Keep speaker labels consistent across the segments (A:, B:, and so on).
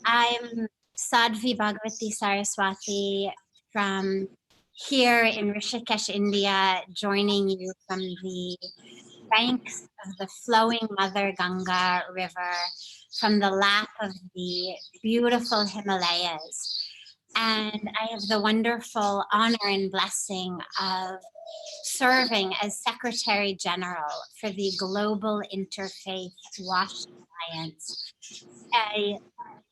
A: I'm Sadhvi Bhagawati Saraswati from here in Rishikesh, India, joining you from the banks of the flowing Mother Ganga River, from the lap of the beautiful Himalayas. And I have the wonderful honor and blessing of serving as Secretary General for the Global Interfaith Wash Alliance, an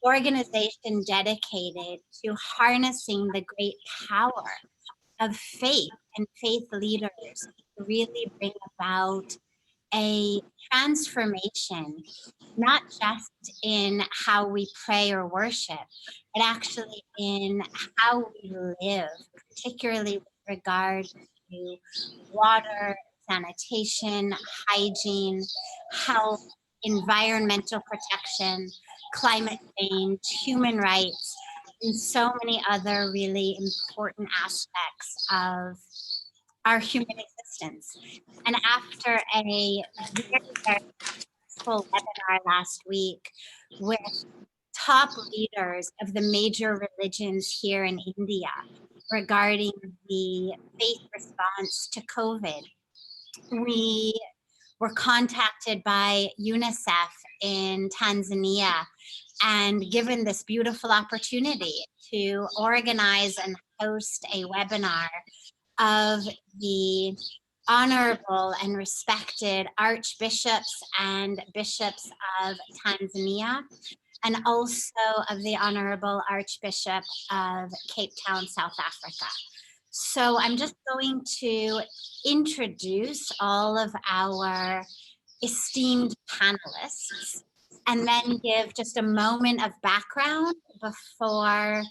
A: organization dedicated to harnessing the great power of faith and faith leaders to really bring about a transformation, not just in how we pray or worship, but actually in how we live, particularly with regard to water, sanitation, hygiene, health, environmental protection, climate change, human rights, and so many other really important aspects of our human existence. And after a very successful webinar last week with top leaders of the major religions here in India regarding the faith response to COVID, we were contacted by UNICEF in Tanzania and given this beautiful opportunity to organize and host a webinar of the honorable and respected archbishops and bishops of Tanzania, and also of the Honorable Archbishop of Cape Town, South Africa. So I'm just going to introduce all of our esteemed panelists and then give just a moment of background before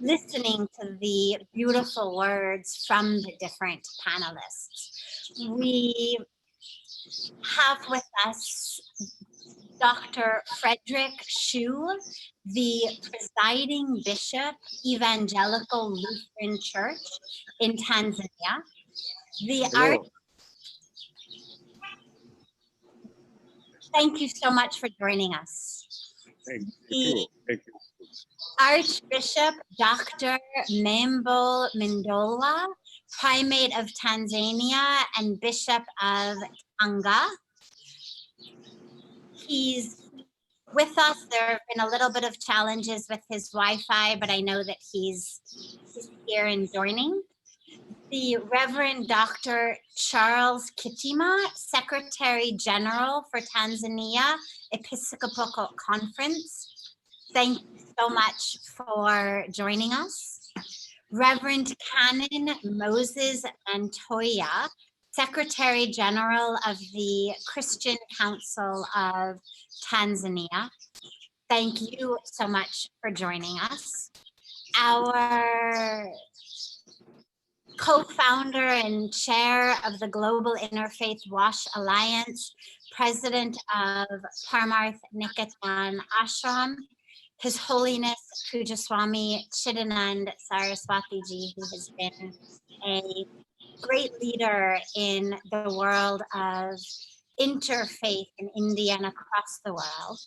A: listening to the beautiful words from the different panelists. We have with us Dr. Frederick Shoo, the presiding bishop, Evangelical Lutheran Church in Tanzania. Thank you so much for joining us.
B: Thank you.
A: Archbishop Dr. Maimbo Mndolwa, Primate of Tanzania and Bishop of Tanga. He's with us. There have been a little bit of challenges with his Wi-Fi, but I know that he's here and joining. The Reverend Dr. Charles Kitima, Secretary General for Tanzania Episcopal Conference. Thank you so much for joining us. Reverend Canon Moses Matonya, Secretary General of the Christian Council of Tanzania. Thank you so much for joining us. Our co-founder and chair of the Global Interfaith Wash Alliance, president of Parmarth Niketan Ashram, His Holiness Pujya Swami Chidanand Saraswatiji, who has been a great leader in the world of interfaith in India and across the world.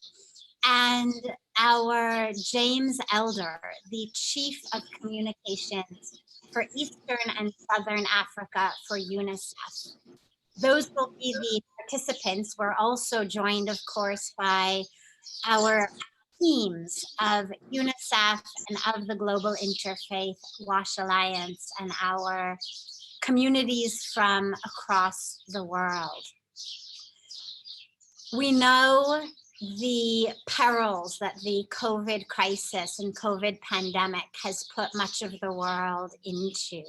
A: And our James Elder, the Chief of Communications for Eastern and Southern Africa for UNICEF. Those will be the participants. We're also joined, of course, by our teams of UNICEF and of the Global Interfaith Wash Alliance and our communities from across the world. We know the perils that the COVID crisis and COVID pandemic has put much of the world into.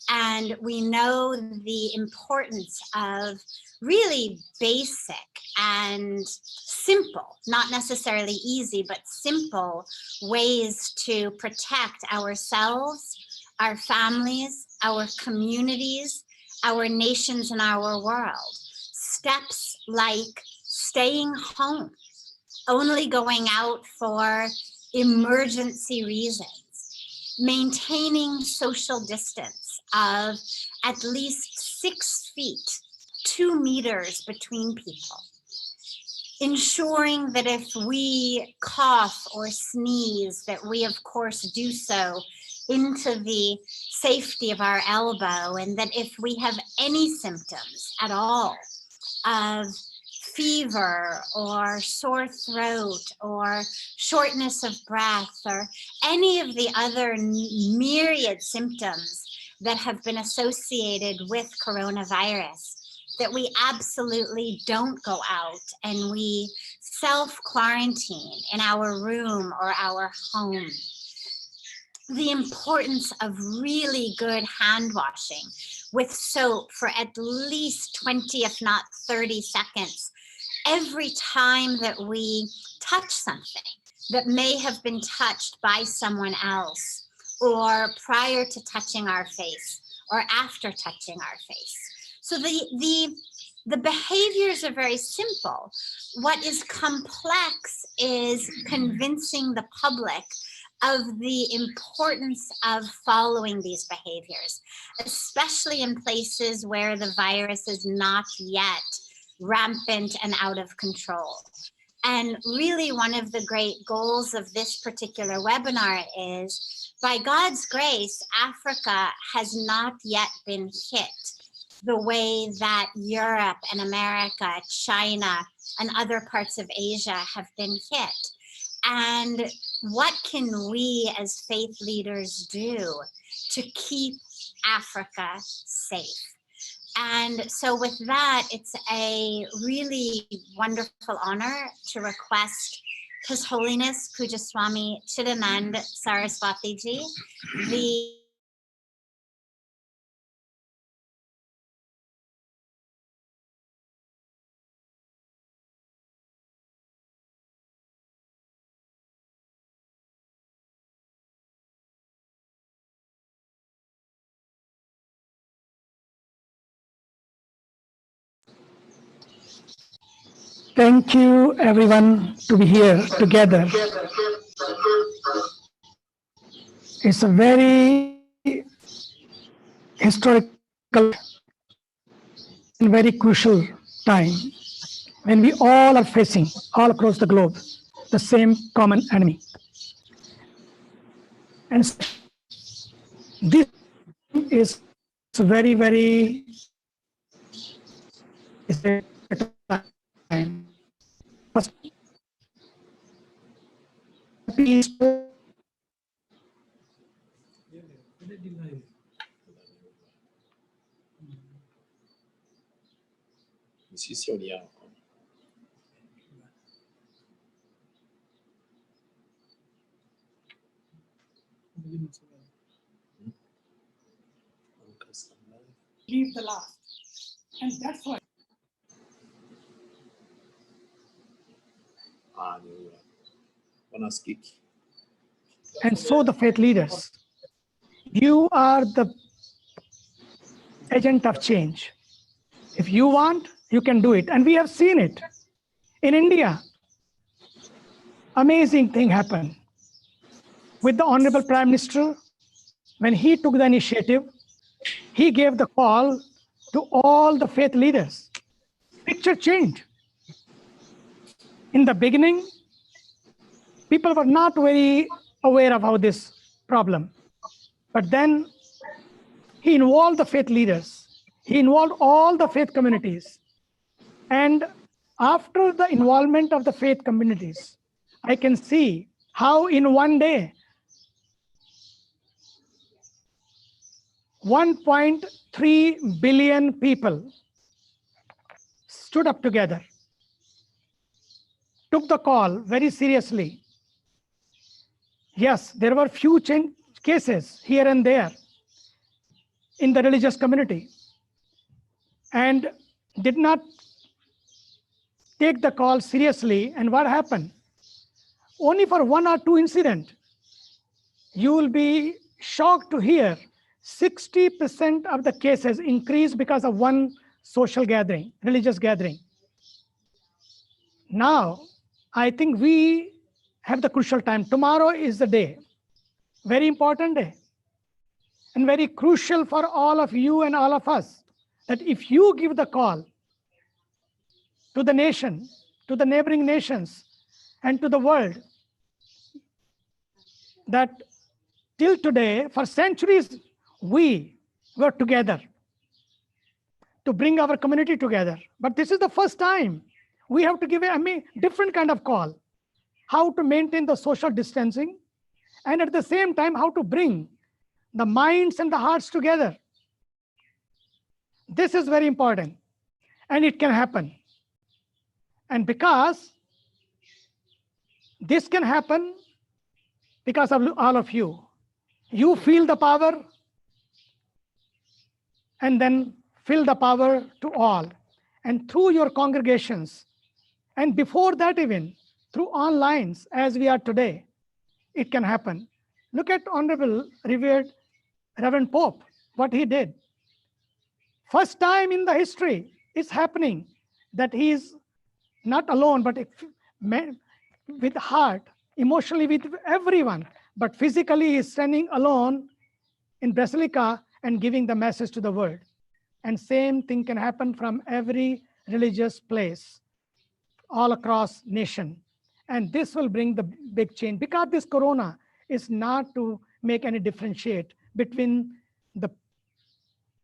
A: And we know the importance of really basic and simple, not necessarily easy, but simple ways to protect ourselves, our families, our communities, our nations, and our world. Steps like staying home, only going out for emergency reasons, maintaining social distance of at least 6 feet, 2 meters between people, ensuring that if we cough or sneeze, that we of course do so into the safety of our elbow, and that if we have any symptoms at all of fever or sore throat or shortness of breath or any of the other myriad symptoms that have been associated with coronavirus, that we absolutely don't go out and we self-quarantine in our room or our home. The importance of really good hand washing with soap for at least 20, if not 30 seconds, every time that we touch something that may have been touched by someone else, or prior to touching our face, or after touching our face. So the behaviors are very simple. What is complex is convincing the public of the importance of following these behaviors, especially in places where the virus is not yet rampant and out of control. And really one of the great goals of this particular webinar is, by God's grace, Africa has not yet been hit the way that Europe and America, China, and other parts of Asia have been hit. And what can we as faith leaders do to keep Africa safe? And so with that, it's a really wonderful honor to request His Holiness Pujya Swami Chidanand Saraswatiji, the
B: Thank you, everyone, to be here together. It's a very historical and very crucial time when we all are facing, all across the globe, the same common enemy. And this is very, very time. First, peace. Leave the last, and that's why. And so the faith leaders, you are the agent of change. If you want, you can do it. And we have seen it. In India, amazing thing happened with the Honorable Prime Minister. When he took the initiative, he gave the call to all the faith leaders. Picture changed. In the beginning, people were not very aware about this problem. But then he involved the faith leaders. He involved all the faith communities. And after the involvement of the faith communities, I can see how in one day, 1.3 billion people stood up together, took the call very seriously. Yes, there were few cases here and there in the religious community, and did not take the call seriously. And what happened? Only for 1 or 2 incidents, you will be shocked to hear 60% of the cases increased because of one social gathering, religious gathering. Now, I think we have the crucial time. Tomorrow is the day, very important day, and very crucial for all of you and all of us, that if you give the call to the nation, to the neighboring nations and to the world that till today, for centuries, we were together to bring our community together. But this is the first time we have to give a different kind of call, how to maintain the social distancing, and at the same time, how to bring the minds and the hearts together. This is very important, and it can happen. And because this can happen because of all of you. You feel the power and then fill the power to all. And through your congregations, and before that even, through online as we are today, it can happen. Look at Honorable Revered Reverend Pope, what he did. First time in the history it's happening that he is not alone, but with heart, emotionally with everyone, but physically he's standing alone in Basilica and giving the message to the world. And same thing can happen from every religious place all across nation. And this will bring the big change, because this corona is not to make any differentiate between the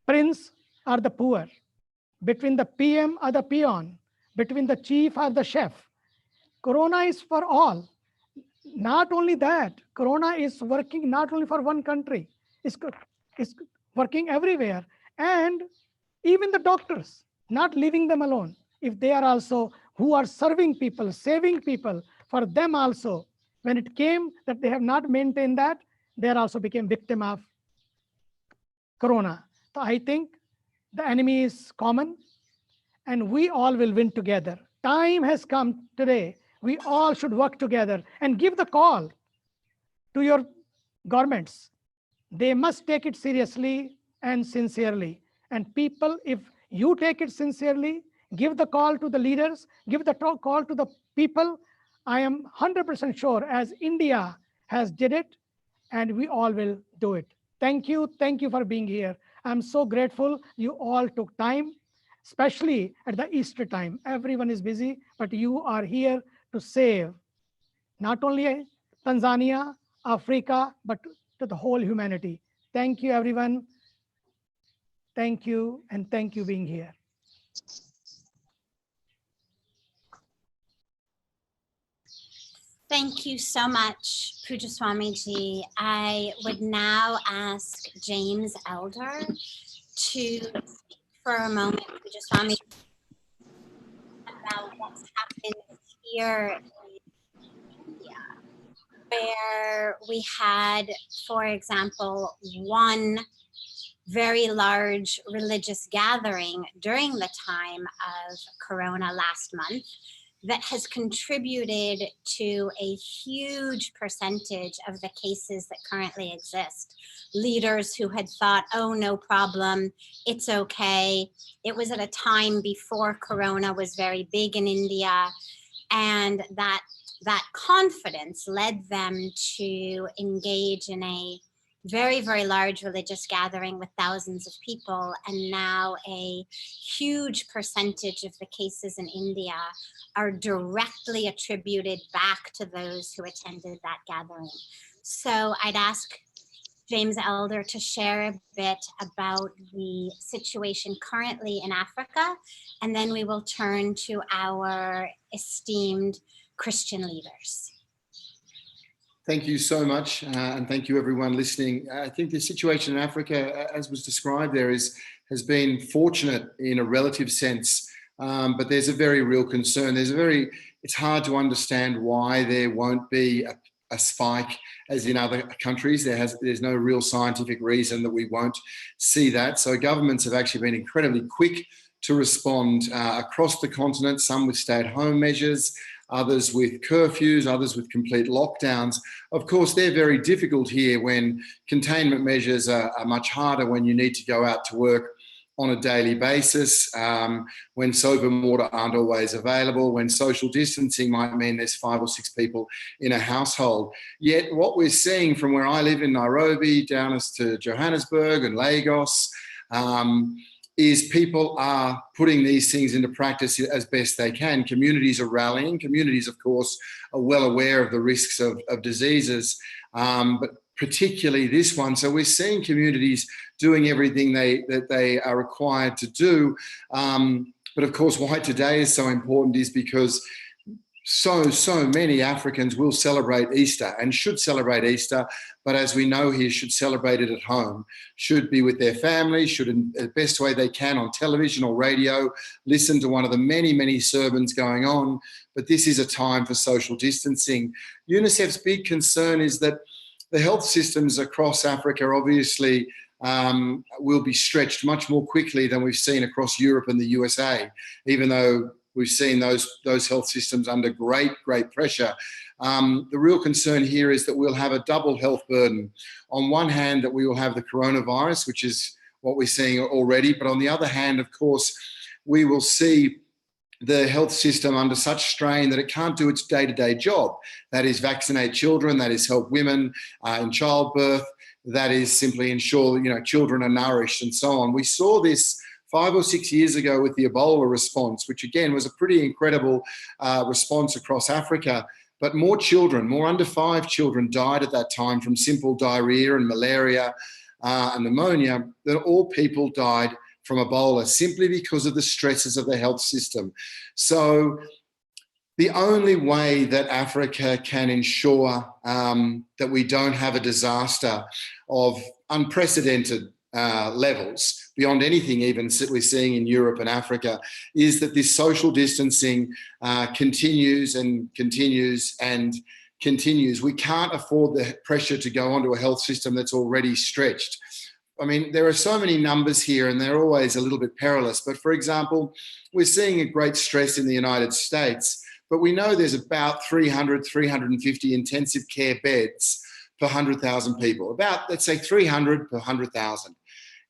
B: prince or the poor, between the PM or the peon, between the chief or the chef. Corona is for all. Not only that, corona is working not only for one country, it's working everywhere. And even the doctors, not leaving them alone. If they are also who are serving people, saving people, for them also, when it came that they have not maintained that, they also became victim of corona. So I think the enemy is common and we all will win together. Time has come today. We all should work together and give the call to your governments. They must take it seriously and sincerely. And people, if you take it sincerely, give the call to the leaders, give the call to the people, I am 100% sure as India has did it, and we all will do it. Thank you for being here. I'm so grateful you all took time, especially at the Easter time. Everyone is busy, but you are here to save not only Tanzania, Africa, but to the whole humanity. Thank you, everyone. Thank you, and thank you being here.
A: Thank you so much, Pujya Swamiji. I would now ask James Elder to speak for a moment, Pujya Swami, about what's happened here in India, where we had, for example, one very large religious gathering during the time of Corona last month that has contributed to a huge percentage of the cases that currently exist. Leaders who had thought, oh, no problem, it's okay. It was at a time before Corona was very big in India, and that confidence led them to engage in a very, very large religious gathering with thousands of people. And now a huge percentage of the cases in India are directly attributed back to those who attended that gathering. So I'd ask James Elder to share a bit about the situation currently in Africa, and then we will turn to our esteemed Christian leaders.
C: Thank you so much, and thank you everyone listening. I think the situation in Africa, as was described there, has been fortunate in a relative sense, but there's a very real concern. It's hard to understand why there won't be a spike as in other countries. There's no real scientific reason that we won't see that. So governments have actually been incredibly quick to respond across the continent, some with stay-at-home measures, others with curfews, others with complete lockdowns. Of course, they're very difficult here when containment measures are much harder, when you need to go out to work on a daily basis, when soap and water aren't always available, when social distancing might mean there's 5 or 6 people in a household. Yet what we're seeing from where I live in Nairobi, down as to Johannesburg and Lagos, is people are putting these things into practice as best they can. Communities are rallying. Communities, of course, are well aware of the risks of diseases, but particularly this one. So we're seeing communities doing everything that they are required to do. But of course, why today is so important is because so many Africans will celebrate Easter and should celebrate Easter, but as we know here, should celebrate it at home, should be with their family, should in the best way they can on television or radio, listen to one of the many sermons going on, but this is a time for social distancing. UNICEF's big concern is that the health systems across Africa obviously will be stretched much more quickly than we've seen across Europe and the USA, even though we've seen those health systems under great pressure. The real concern here is that we'll have a double health burden. On one hand, that we will have the coronavirus, which is what we're seeing already, but on the other hand, of course, we will see the health system under such strain that it can't do its day-to-day job. That is vaccinate children, that is help women in childbirth, that is simply ensure children are nourished and so on. We saw this 5 or 6 years ago with the Ebola response, which again was a pretty incredible response across Africa. But more children, more under 5 children died at that time from simple diarrhea and malaria and pneumonia than all people died from Ebola simply because of the stresses of the health system. So the only way that Africa can ensure that we don't have a disaster of unprecedented levels, beyond anything even that we're seeing in Europe and Africa, is that this social distancing continues and continues and continues. We can't afford the pressure to go onto a health system that's already stretched. I mean, there are so many numbers here and they're always a little bit perilous. But for example, we're seeing a great stress in the United States, but we know there's about 350 intensive care beds per 100,000 people, about, let's say, 300 per 100,000.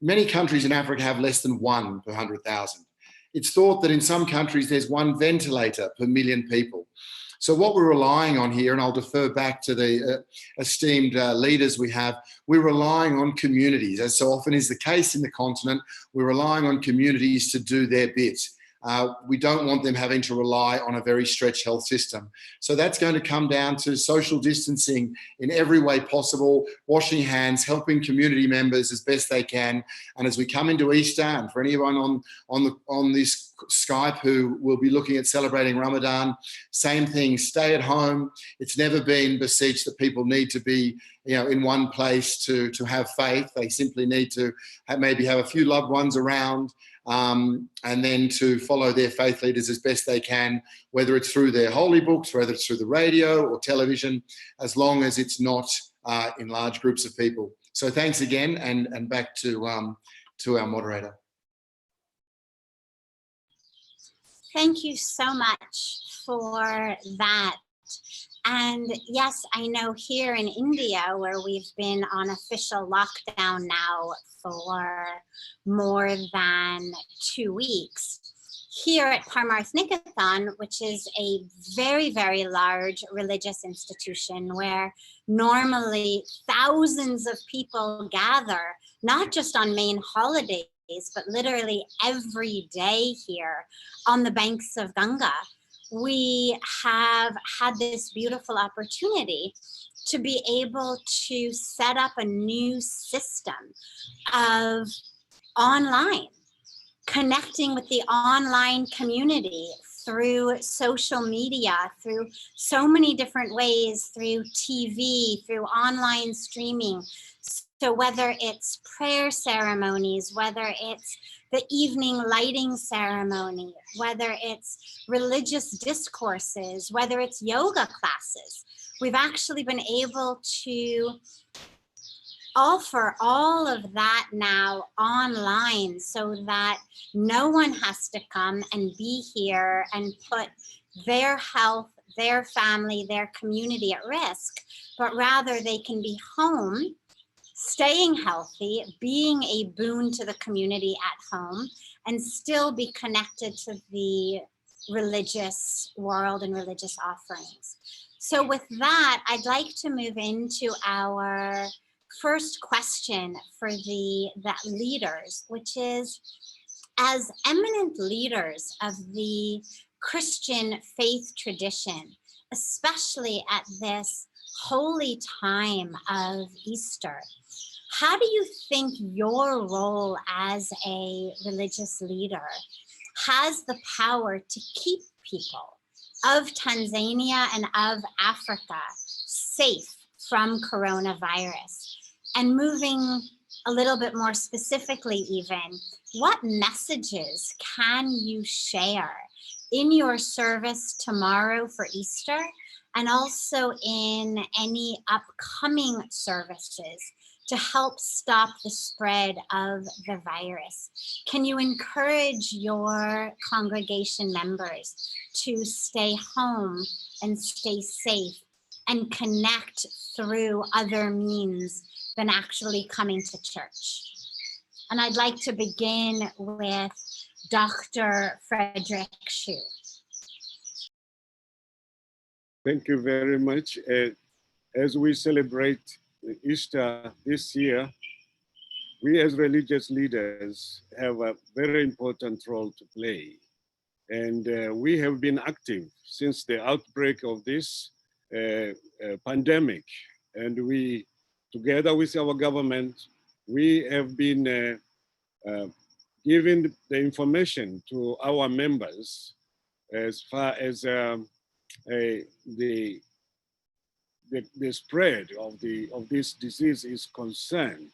C: Many countries in Africa have less than 1 per 100,000. It's thought that in some countries there's 1 ventilator per million people. So what we're relying on here, and I'll defer back to the esteemed leaders we have, we're relying on communities. As so often is the case in the continent, we're relying on communities to do their bit. We don't want them having to rely on a very stretched health system. So that's going to come down to social distancing in every way possible, washing hands, helping community members as best they can. And as we come into Easter, and for anyone on this Skype who will be looking at celebrating Ramadan, same thing, stay at home. It's never been beseeched that people need to be in one place to have faith. They simply need to maybe have a few loved ones around, and then to follow their faith leaders as best they can, whether it's through their holy books, whether it's through the radio or television, as long as it's not in large groups of people. So thanks again, and back to our moderator.
A: Thank you so much for that. And yes, I know here in India, where we've been on official lockdown now for more than 2 weeks, here at Parmarth Niketan, which is a very, very large religious institution where normally thousands of people gather, not just on main holidays, but literally every day here on the banks of Tanga, we have had this beautiful opportunity to be able to set up a new system of online, connecting with the online community through social media, through so many different ways, through TV, through online streaming. So whether it's prayer ceremonies, whether it's the evening lighting ceremony, whether it's religious discourses, whether it's yoga classes, we've actually been able to offer all of that now online so that no one has to come and be here and put their health, their family, their community at risk, but rather they can be home, staying healthy, being a boon to the community at home, and still be connected to the religious world and religious offerings. So with that, I'd like to move into our first question for the leaders, which is, as eminent leaders of the Christian faith tradition, especially at this holy time of Easter, how do you think your role as a religious leader has the power to keep people of Tanzania and of Africa safe from coronavirus? And moving a little bit more specifically even, what messages can you share in your service tomorrow for Easter and also in any upcoming services to help stop the spread of the virus? Can you encourage your congregation members to stay home and stay safe and connect through other means than actually coming to church? And I'd like to begin with Dr. Frederick Shoo.
D: Thank you very much. As we celebrate Easter this year, we as religious leaders have a very important role to play. And we have been active since the outbreak of this pandemic. And we, together with our government, we have been giving the information to our members as far as the spread of this disease is concerned.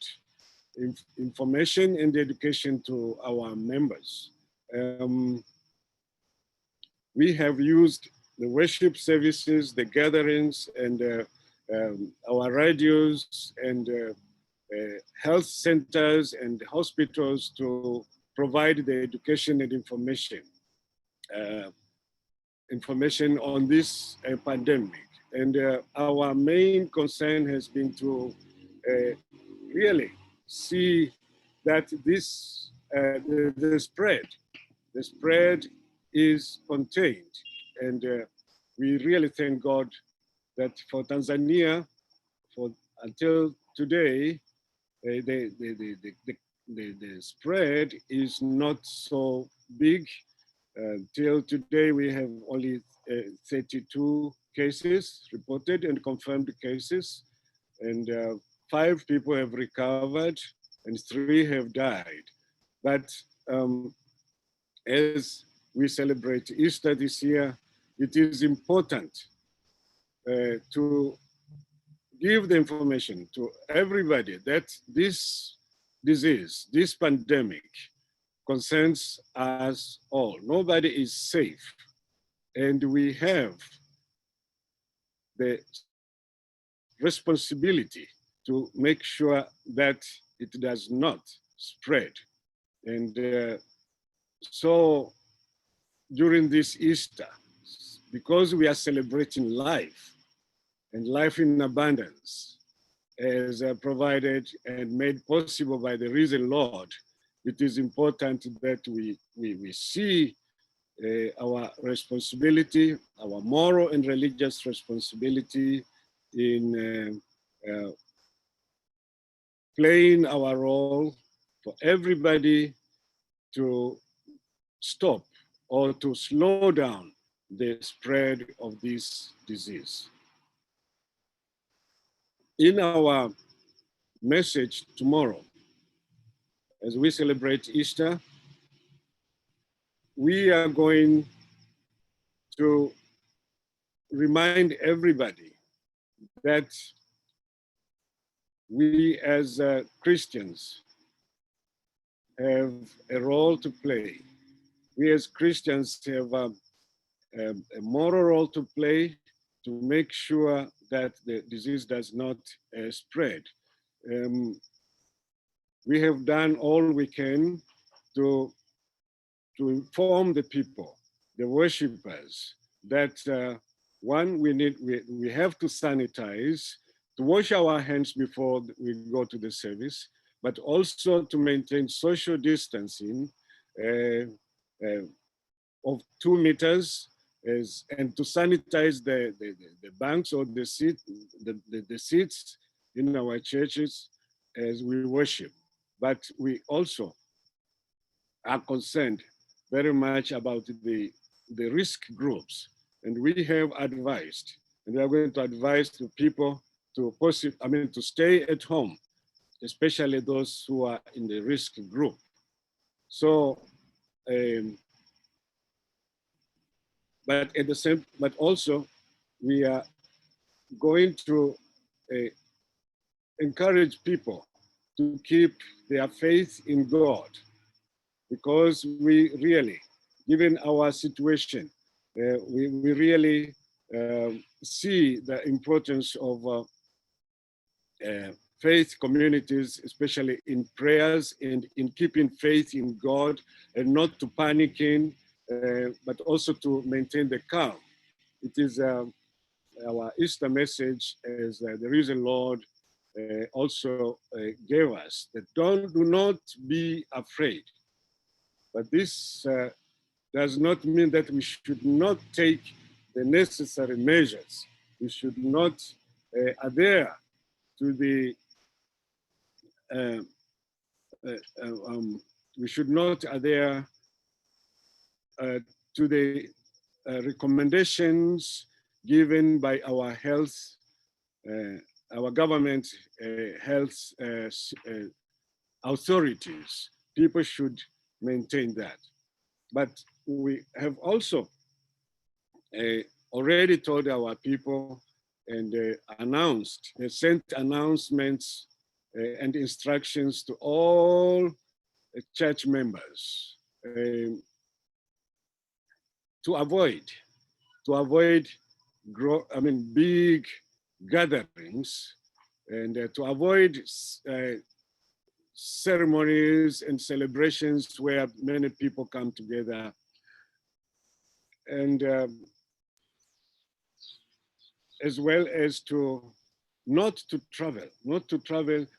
D: Information and education to our members. We have used the worship services, the gatherings, and our radios and health centers and hospitals to provide the education and information on this pandemic. And our main concern has been to really see that this the spread is contained. And we really thank God that for Tanzania, until today, the spread is not so big. Till today, we have only 32 cases reported and confirmed cases, and 5 people have recovered and 3 have died. But as we celebrate Easter this year, it is important to give the information to everybody that this disease, this pandemic, concerns us all. Nobody is safe. And we have the responsibility to make sure that it does not spread. And so during this Easter, because we are celebrating life and life in abundance, as provided and made possible by the risen Lord, it is important that we see our responsibility, our moral and religious responsibility in playing our role for everybody to stop or to slow down the spread of this disease. In our message tomorrow, as we celebrate Easter, we are going to remind everybody that we as Christians have a role to play. We as Christians have a moral role to play to make sure that the disease does not spread. We have done all we can to inform the people, the worshippers, that one, we have to sanitize, to wash our hands before we go to the service, but also to maintain social distancing of 2 meters, and to sanitize the banks or the seats in our churches as we worship. But we also are concerned very much about the risk groups. And we have advised, and we are going to advise the people to to stay at home, especially those who are in the risk group. So, but also we are going to encourage people to keep their faith in God, because we really, given our situation, we really see the importance of faith communities, especially in prayers and in keeping faith in God, and not to panicking, but also to maintain the calm. It is our Easter message, as the risen Lord also gave us, that do not be afraid. But this does not mean that we should not take the necessary measures. We should not adhere to the we should not adhere to the recommendations given by our health, our government health authorities. People should maintain that. But we have also already told our people and sent announcements and instructions to all church members to avoid big gatherings, and to avoid ceremonies and celebrations where many people come together, and as well as to not to travel,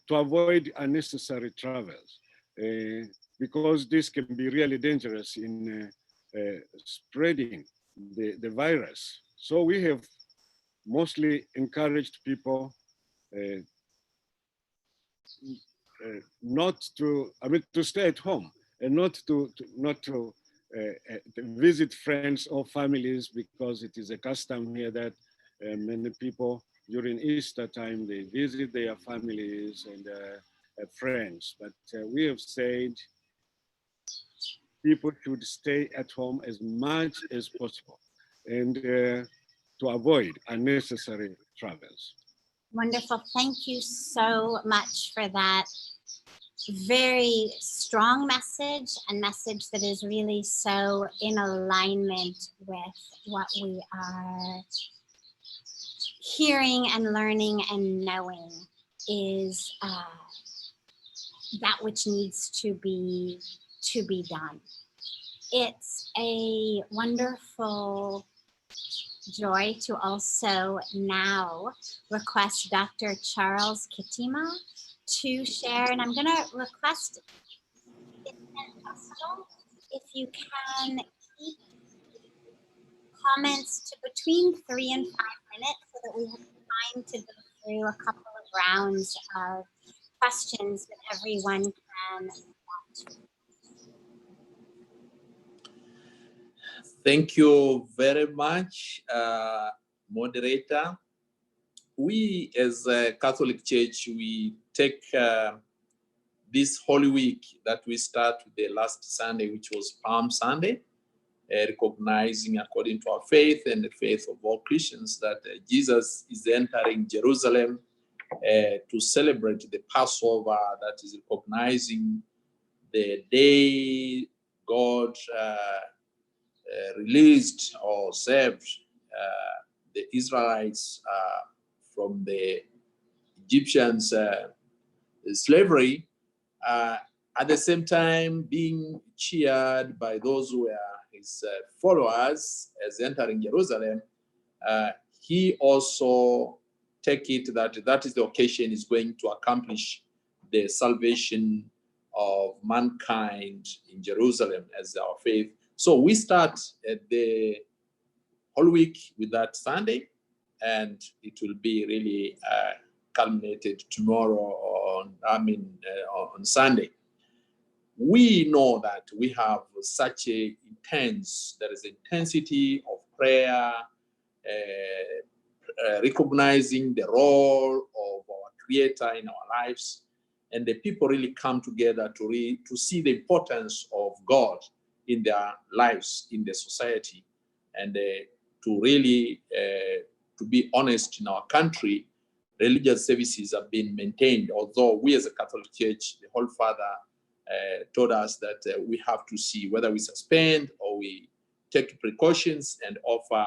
D: to avoid unnecessary travels, because this can be really dangerous in spreading the virus. So we have mostly encouraged people not to, to stay at home and not to visit friends or families, because it is a custom here that many people during Easter time, they visit their families and friends. But we have said people should stay at home as much as possible, and to avoid unnecessary travels.
A: Wonderful. Thank you so much for that very strong message, and message that is really so in alignment with what we are hearing and learning and knowing is that which needs to be done. It's a wonderful joy to also now request Dr. Charles Kitima to share, and I'm going to request, if possible, if you can keep comments to between 3 and 5 minutes, so that we have time to go through a couple of rounds of questions that everyone can answer.
E: Thank you very much, moderator. We as a Catholic Church, we take this Holy Week that we start with the last Sunday, which was Palm Sunday, recognizing according to our faith and the faith of all Christians that Jesus is entering Jerusalem to celebrate the Passover, that is recognizing the day God released or saved the Israelites from the Egyptians' slavery, at the same time being cheered by those who were his followers as entering Jerusalem. He also take it that is the occasion is going to accomplish the salvation of mankind in Jerusalem as our faith. So we start the whole week with that Sunday, and it will be really culminated tomorrow on Sunday. we know that we have such a there is intensity of prayer, recognizing the role of our Creator in our lives, and the people really come together to see the importance of God in their lives, in the society, and to really, to be honest, in our country, religious services have been maintained, although we as a Catholic Church, the Holy Father told us that we have to see whether we suspend or we take precautions and offer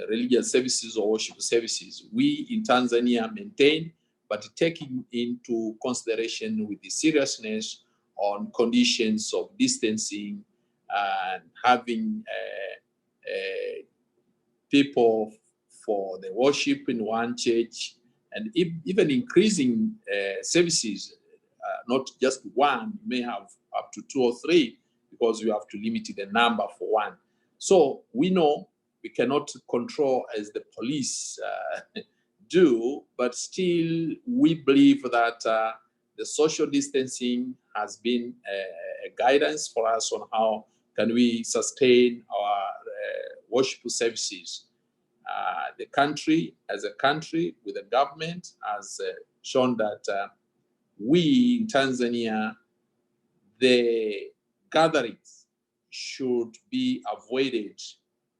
E: religious services or worship services. We in Tanzania maintain, but taking into consideration with the seriousness on conditions of distancing and having people for the worship in one church, and even increasing services, not just one, you may have up to 2 or 3, because you have to limit the number for one. So we know we cannot control as the police do, but still we believe that the social distancing has been a guidance for us on how can we sustain our worship services. The country, as a country with the government, has shown that we in Tanzania, the gatherings should be avoided,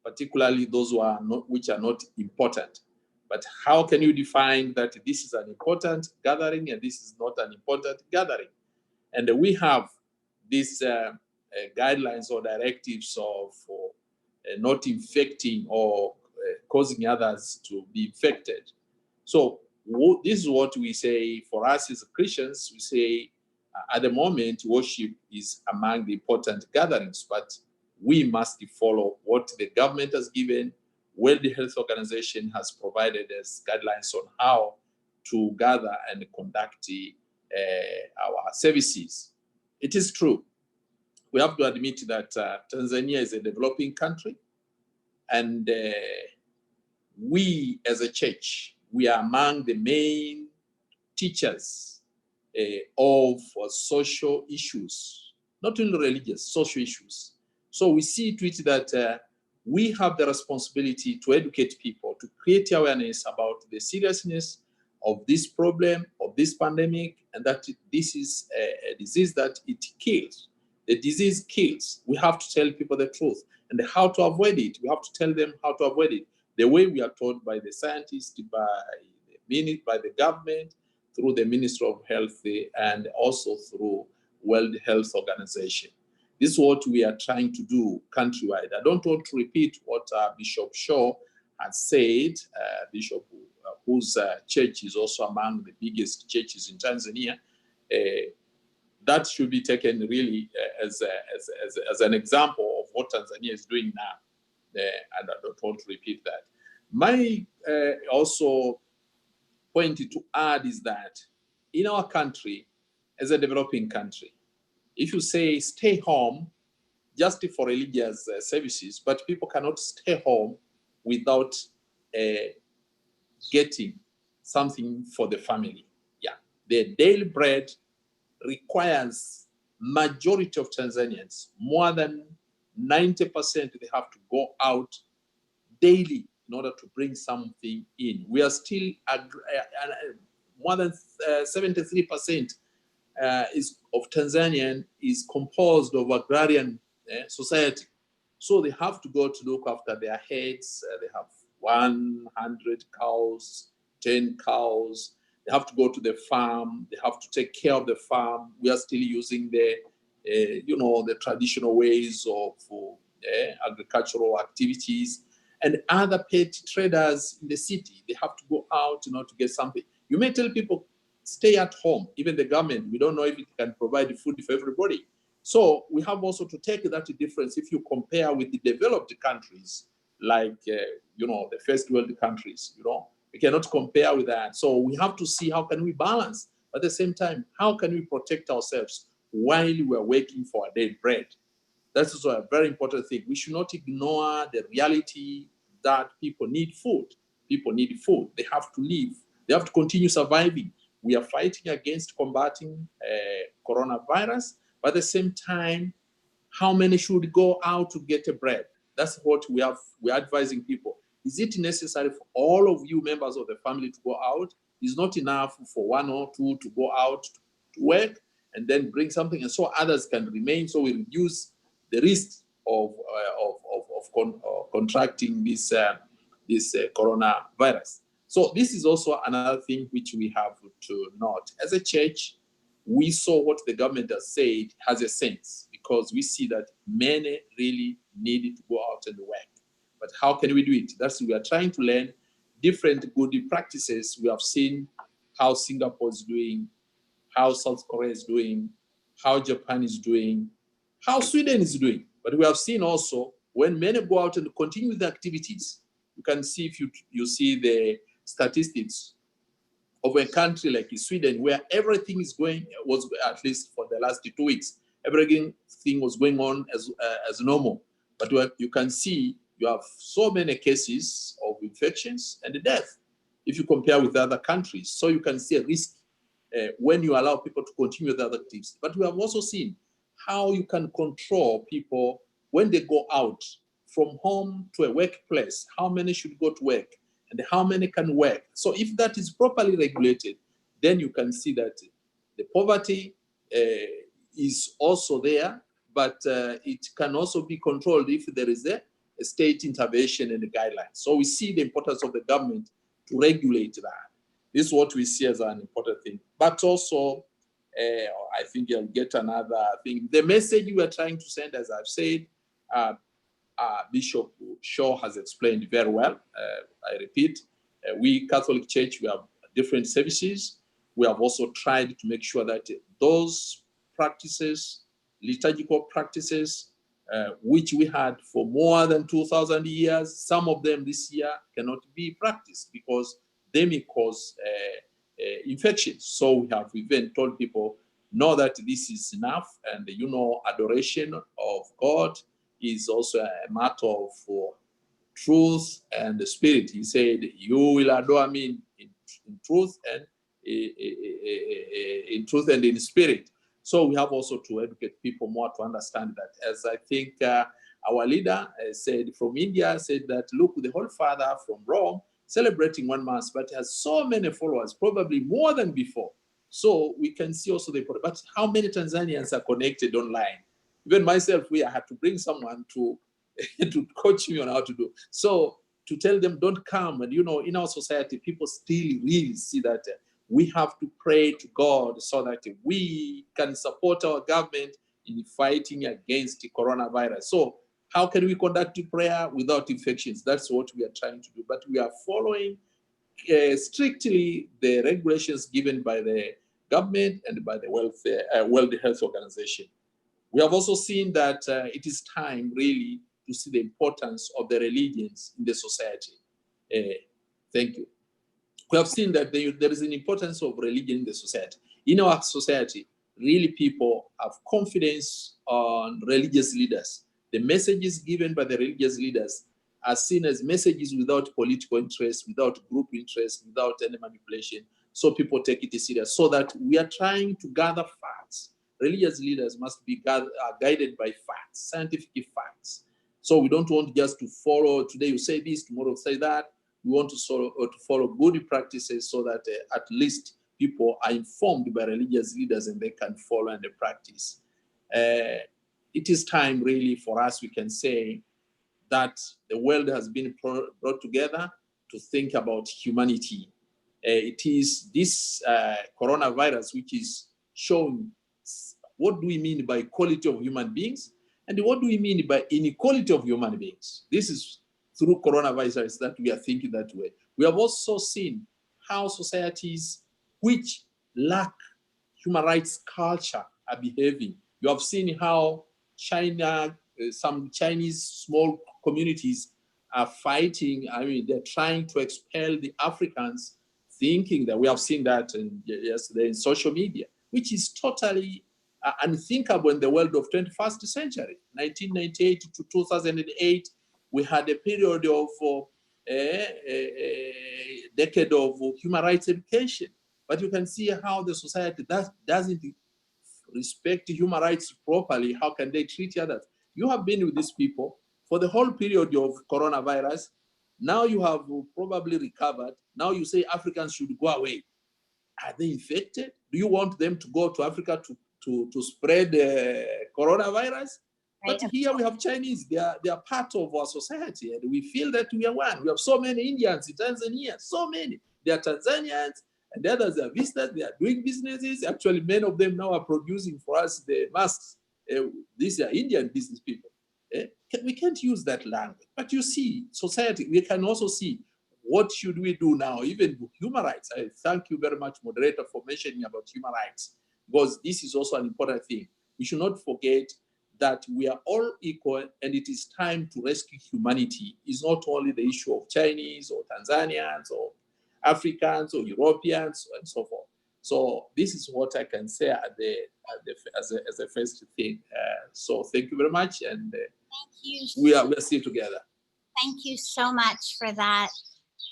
E: particularly those who are not, which are not important. But how can you define that this is an important gathering and this is not an important gathering? And we have these guidelines or directives of not infecting or causing others to be infected. So this is what we say for us as Christians. We say at the moment, worship is among the important gatherings, but we must follow what the government has given, World Health Organization has provided as guidelines on how to gather and conduct our services. It is true. We have to admit that Tanzania is a developing country, and we as a church, we are among the main teachers of social issues, not only religious, social issues. So we see to it that we have the responsibility to educate people, to create awareness about the seriousness of this problem, of this pandemic, and that this is a disease that it kills. The disease kills. We have to tell people the truth and how to avoid it. We have to tell them how to avoid it. The way we are taught by the scientists, by the government, through the Ministry of Health, and also through World Health Organization. This is what we are trying to do countrywide. I don't want to repeat what Bishop Shoo has said, Bishop whose church is also among the biggest churches in Tanzania. That should be taken really as an example of what Tanzania is doing now. And I don't want to repeat that. My also point to add is that in our country, as a developing country, if you say stay home just for religious services, but people cannot stay home without getting something for the family. Yeah, the daily bread requires majority of Tanzanians, more than 90%, they have to go out daily in order to bring something in. We are still more than 73% of Tanzanian is composed of agrarian society. So they have to go to look after their heads. They have 100 cows, 10 cows. They have to go to the farm. They have to take care of the farm. We are still using the, the traditional ways of agricultural activities. And other petty traders in the city, they have to go out to get something. You may tell people, stay at home. Even the government, we don't know if it can provide food for everybody. So we have also to take that difference if you compare with the developed countries, like, the first world countries, we cannot compare with that. So we have to see how can we balance. At the same time, how can we protect ourselves while we are waiting for our daily bread? That's also a very important thing. We should not ignore the reality that people need food. People need food. They have to live. They have to continue surviving. We are fighting against combating coronavirus, but at the same time, how many should go out to get a bread? That's what we're advising people. Is it necessary for all of you members of the family to go out? It's not enough for one or two to go out to work and then bring something, and so others can remain. So we reduce the risk of contracting this coronavirus. So this is also another thing which we have to note. As a church, we saw what the government has said has a sense, because we see that many really needed to go out and work. But how can we do it? That's we are trying to learn different good practices. We have seen how Singapore is doing, how South Korea is doing, how Japan is doing, how Sweden is doing. But we have seen also when many go out and continue the activities, you can see if you see the statistics of a country like Sweden, where everything was at least for the last 2 weeks, everything was going on as normal. But you can see you have so many cases of infections and death if you compare with other countries. So you can see a risk when you allow people to continue with other activities. But we have also seen how you can control people when they go out from home to a workplace, how many should go to work and how many can work. So if that is properly regulated, then you can see that the poverty is also there, but it can also be controlled if there is a state intervention and the guidelines. So we see the importance of the government to regulate that. This is what we see as an important thing. But also, I think you'll get another thing. The message we are trying to send, as I've said, Bishop Shoo has explained very well. I repeat, we Catholic Church, we have different services. We have also tried to make sure that those practices, liturgical practices, which we had for more than 2,000 years, some of them this year cannot be practiced because they may cause infections. So we have even told people, know that this is enough, and adoration of God is also a matter of truth and the spirit. He said, you will adore me in truth and in spirit. So we have also to educate people more to understand that. As I think our leader said from India, said that, look, the Holy Father from Rome celebrating 1 Mass, but has so many followers, probably more than before. So we can see also the important. But how many Tanzanians are connected online? Even myself, I had to bring someone to coach me on how to do. So to tell them, don't come. And in our society, people still really see that we have to pray to God so that we can support our government in fighting against the coronavirus. So how can we conduct prayer without infections? That's what we are trying to do. But we are following strictly the regulations given by the government and by the World Health Organization. We have also seen that it is time really to see the importance of the religions in the society. Thank you. We have seen that there is an importance of religion in the society. In our society, really people have confidence on religious leaders. The messages given by the religious leaders are seen as messages without political interest, without group interest, without any manipulation. So people take it serious. So that we are trying to gather facts. Religious leaders must be guided by facts, scientific facts. So we don't want just to follow, today you say this, tomorrow you say that. We want to follow good practices so that at least people are informed by religious leaders and they can follow and practice. It is time really for us, we can say, that the world has been brought together to think about humanity. It is this coronavirus which is showing what do we mean by equality of human beings and what do we mean by inequality of human beings. This is through coronavirus that we are thinking that way. We have also seen how societies which lack human rights culture are behaving. You have seen how China, some Chinese small communities are fighting. I mean, they're trying to expel the Africans, thinking that we have seen that yesterday in social media, which is totally unthinkable in the world of 21st century. 1998 to 2008, we had a period of a decade of human rights education. But you can see how the society doesn't respect human rights properly, how can they treat others? You have been with these people for the whole period of coronavirus. Now you have probably recovered. Now you say Africans should go away. Are they infected? Do you want them to go to Africa to spread coronavirus? But here we have Chinese. They are part of our society, and we feel that we are one. We have so many Indians in Tanzania, so many. They are Tanzanians, and the others are visitors. They are doing businesses. Actually, many of them now are producing for us the masks. These are Indian business people. We can't use that language. But you see, society, we can also see what should we do now, even with human rights. I thank you very much, moderator, for mentioning about human rights, because this is also an important thing. We should not forget that we are all equal, and it is time to rescue humanity. It's not only the issue of Chinese or Tanzanians or Africans or Europeans and so forth. So this is what I can say as a first thing. So thank you very much, and
A: thank you.
E: We are still together.
A: Thank you so much for that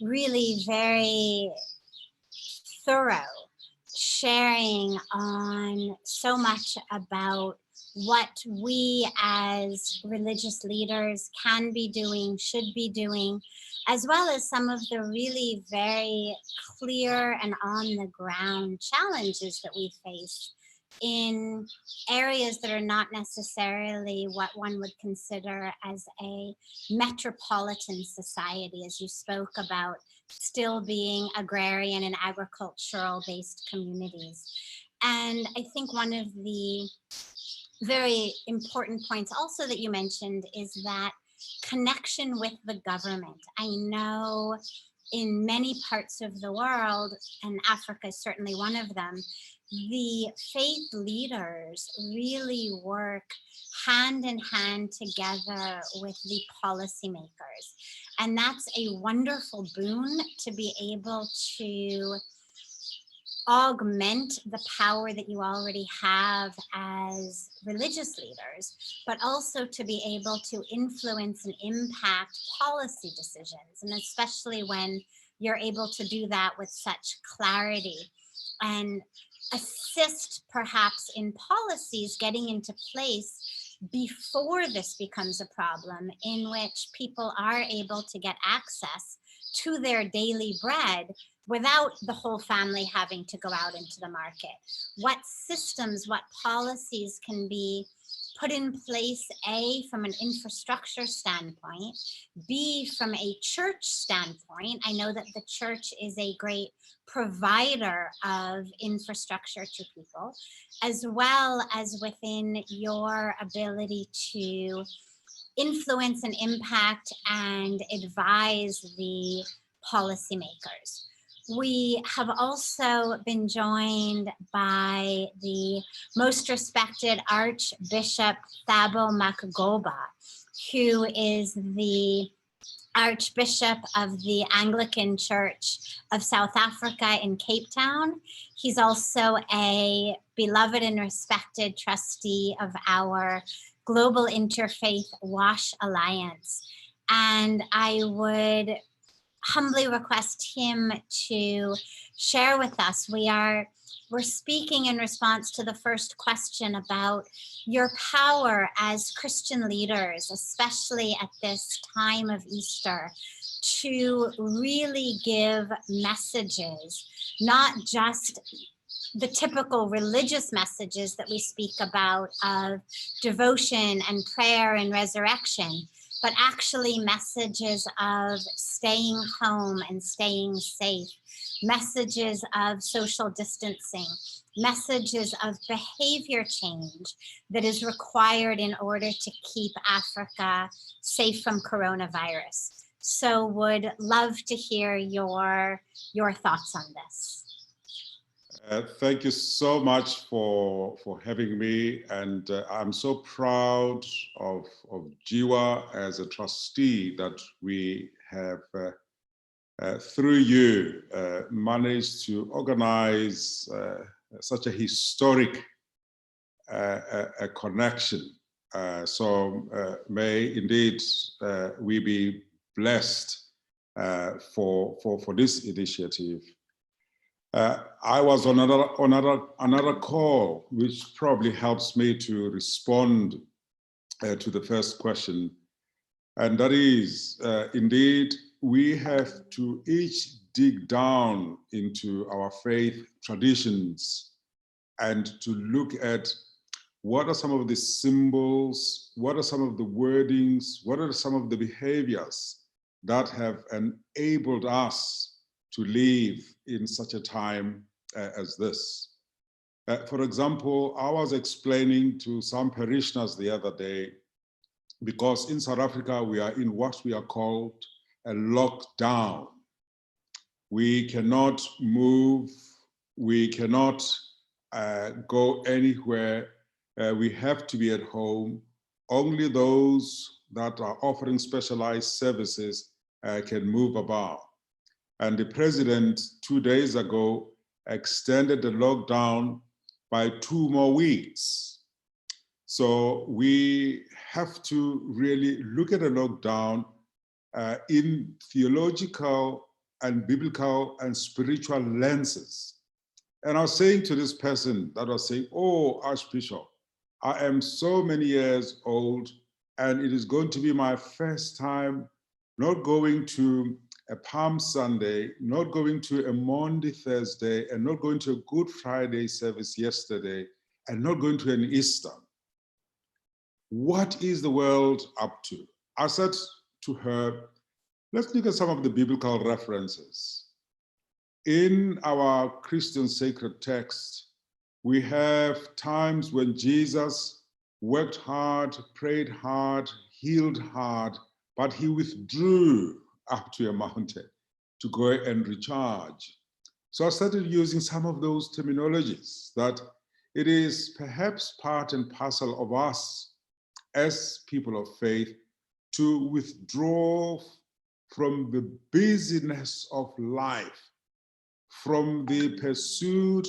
A: really very thorough sharing on so much about what we as religious leaders can be doing, should be doing, as well as some of the really very clear and on the ground challenges that we face in areas that are not necessarily what one would consider as a metropolitan society, as you spoke about still being agrarian and agricultural based communities. And I think one of the very important points also that you mentioned is that connection with the government. I know in many parts of the world, and Africa is certainly one of them, the faith leaders really work hand in hand together with the policymakers. And that's a wonderful boon to be able to augment the power that you already have as religious leaders, but also to be able to influence and impact policy decisions. And especially when you're able to do that with such clarity and assist perhaps in policies getting into place before this becomes a problem, in which people are able to get access to their daily bread without the whole family having to go out into the market. What systems, what policies can be put in place, A, from an infrastructure standpoint, B, from a church standpoint. I know that the church is a great provider of infrastructure to people, as well as within your ability to influence and impact and advise the policymakers. We have also been joined by the most respected Archbishop Thabo Makgoba, who is the Archbishop of the Anglican Church of South Africa in Cape Town. He's also a beloved and respected trustee of our Global Interfaith WASH Alliance. And I would humbly request him to share with us. We're speaking in response to the first question about your power as Christian leaders, especially at this time of Easter, to really give messages, not just the typical religious messages that we speak about of devotion and prayer and resurrection, but actually messages of staying home and staying safe, messages of social distancing, messages of behavior change that is required in order to keep Africa safe from coronavirus. So would love to hear your thoughts on this.
F: Thank you so much for having me, and I'm so proud of GIWA as a trustee that we have, through you, managed to organize such a historic a connection. So may indeed we be blessed for this initiative. I was on another call, which probably helps me to respond to the first question. And that is, indeed, we have to each dig down into our faith traditions and to look at what are some of the symbols, what are some of the wordings, what are some of the behaviors that have enabled us to live in such a time as this. For example, I was explaining to some parishioners the other day, because in South Africa, we are in what we are called a lockdown. We cannot move, we cannot go anywhere. We have to be at home. Only those that are offering specialized services can move about. And the president 2 days ago extended the lockdown by 2 more weeks. So we have to really look at a lockdown in theological and biblical and spiritual lenses. And I was saying to this person that was saying, oh, Archbishop, I am so many years old and it is going to be my first time not going to a Palm Sunday, not going to a Maundy Thursday, and not going to a Good Friday service yesterday, and not going to an Easter. What is the world up to? I said to her, let's look at some of the biblical references. In our Christian sacred text, we have times when Jesus worked hard, prayed hard, healed hard, but he withdrew up to a mountain to go and recharge. So I started using some of those terminologies, that it is perhaps part and parcel of us as people of faith to withdraw from the busyness of life, from the pursuit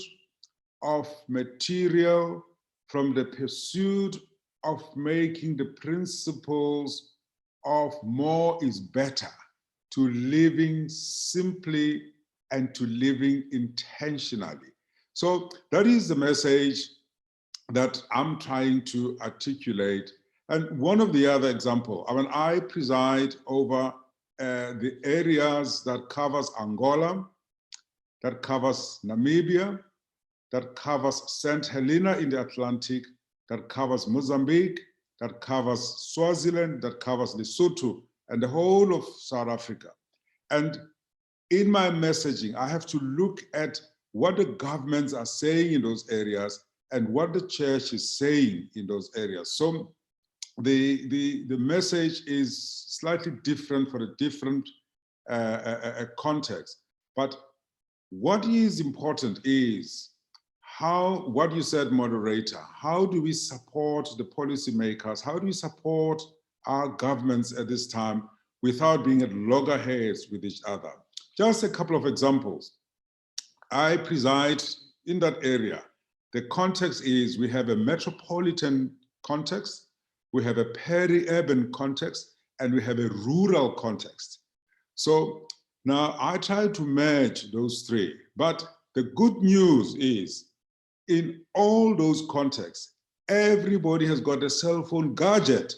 F: of material, from the pursuit of making the principles of more is better, to living simply and to living intentionally. So that is the message that I'm trying to articulate. And one of the other examples, I mean, I preside over the areas that covers Angola, that covers Namibia, that covers St. Helena in the Atlantic, that covers Mozambique, that covers Swaziland, that covers Lesotho, and the whole of South Africa. And in my messaging, I have to look at what the governments are saying in those areas and what the church is saying in those areas. So the message is slightly different for a different context. But what is important is how, what you said, moderator, how do we support the policymakers? How do we support our governments at this time without being at loggerheads with each other? Just a couple of examples. I preside in that area. The context is we have a metropolitan context, we have a peri-urban context, and we have a rural context. So now I try to merge those three, but the good news is in all those contexts, everybody has got a cell phone gadget.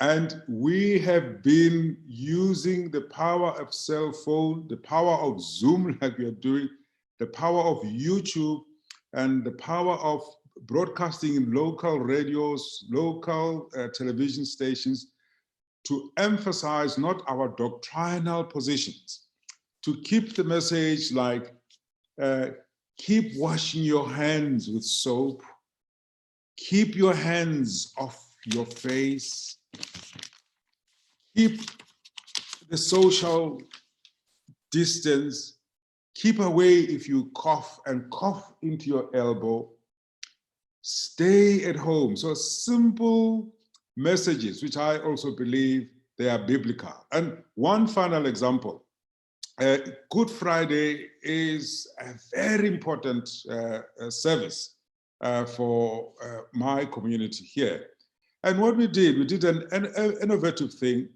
F: And we have been using the power of cell phone, the power of Zoom like we are doing, the power of YouTube, and the power of broadcasting in local radios, local television stations, to emphasize not our doctrinal positions, to keep the message like, keep washing your hands with soap, keep your hands off your face, keep the social distance, keep away if you cough and cough into your elbow, stay at home. So simple messages, which I also believe they are biblical. And one final example, Good Friday is a very important service for my community here. And what we did an innovative thing.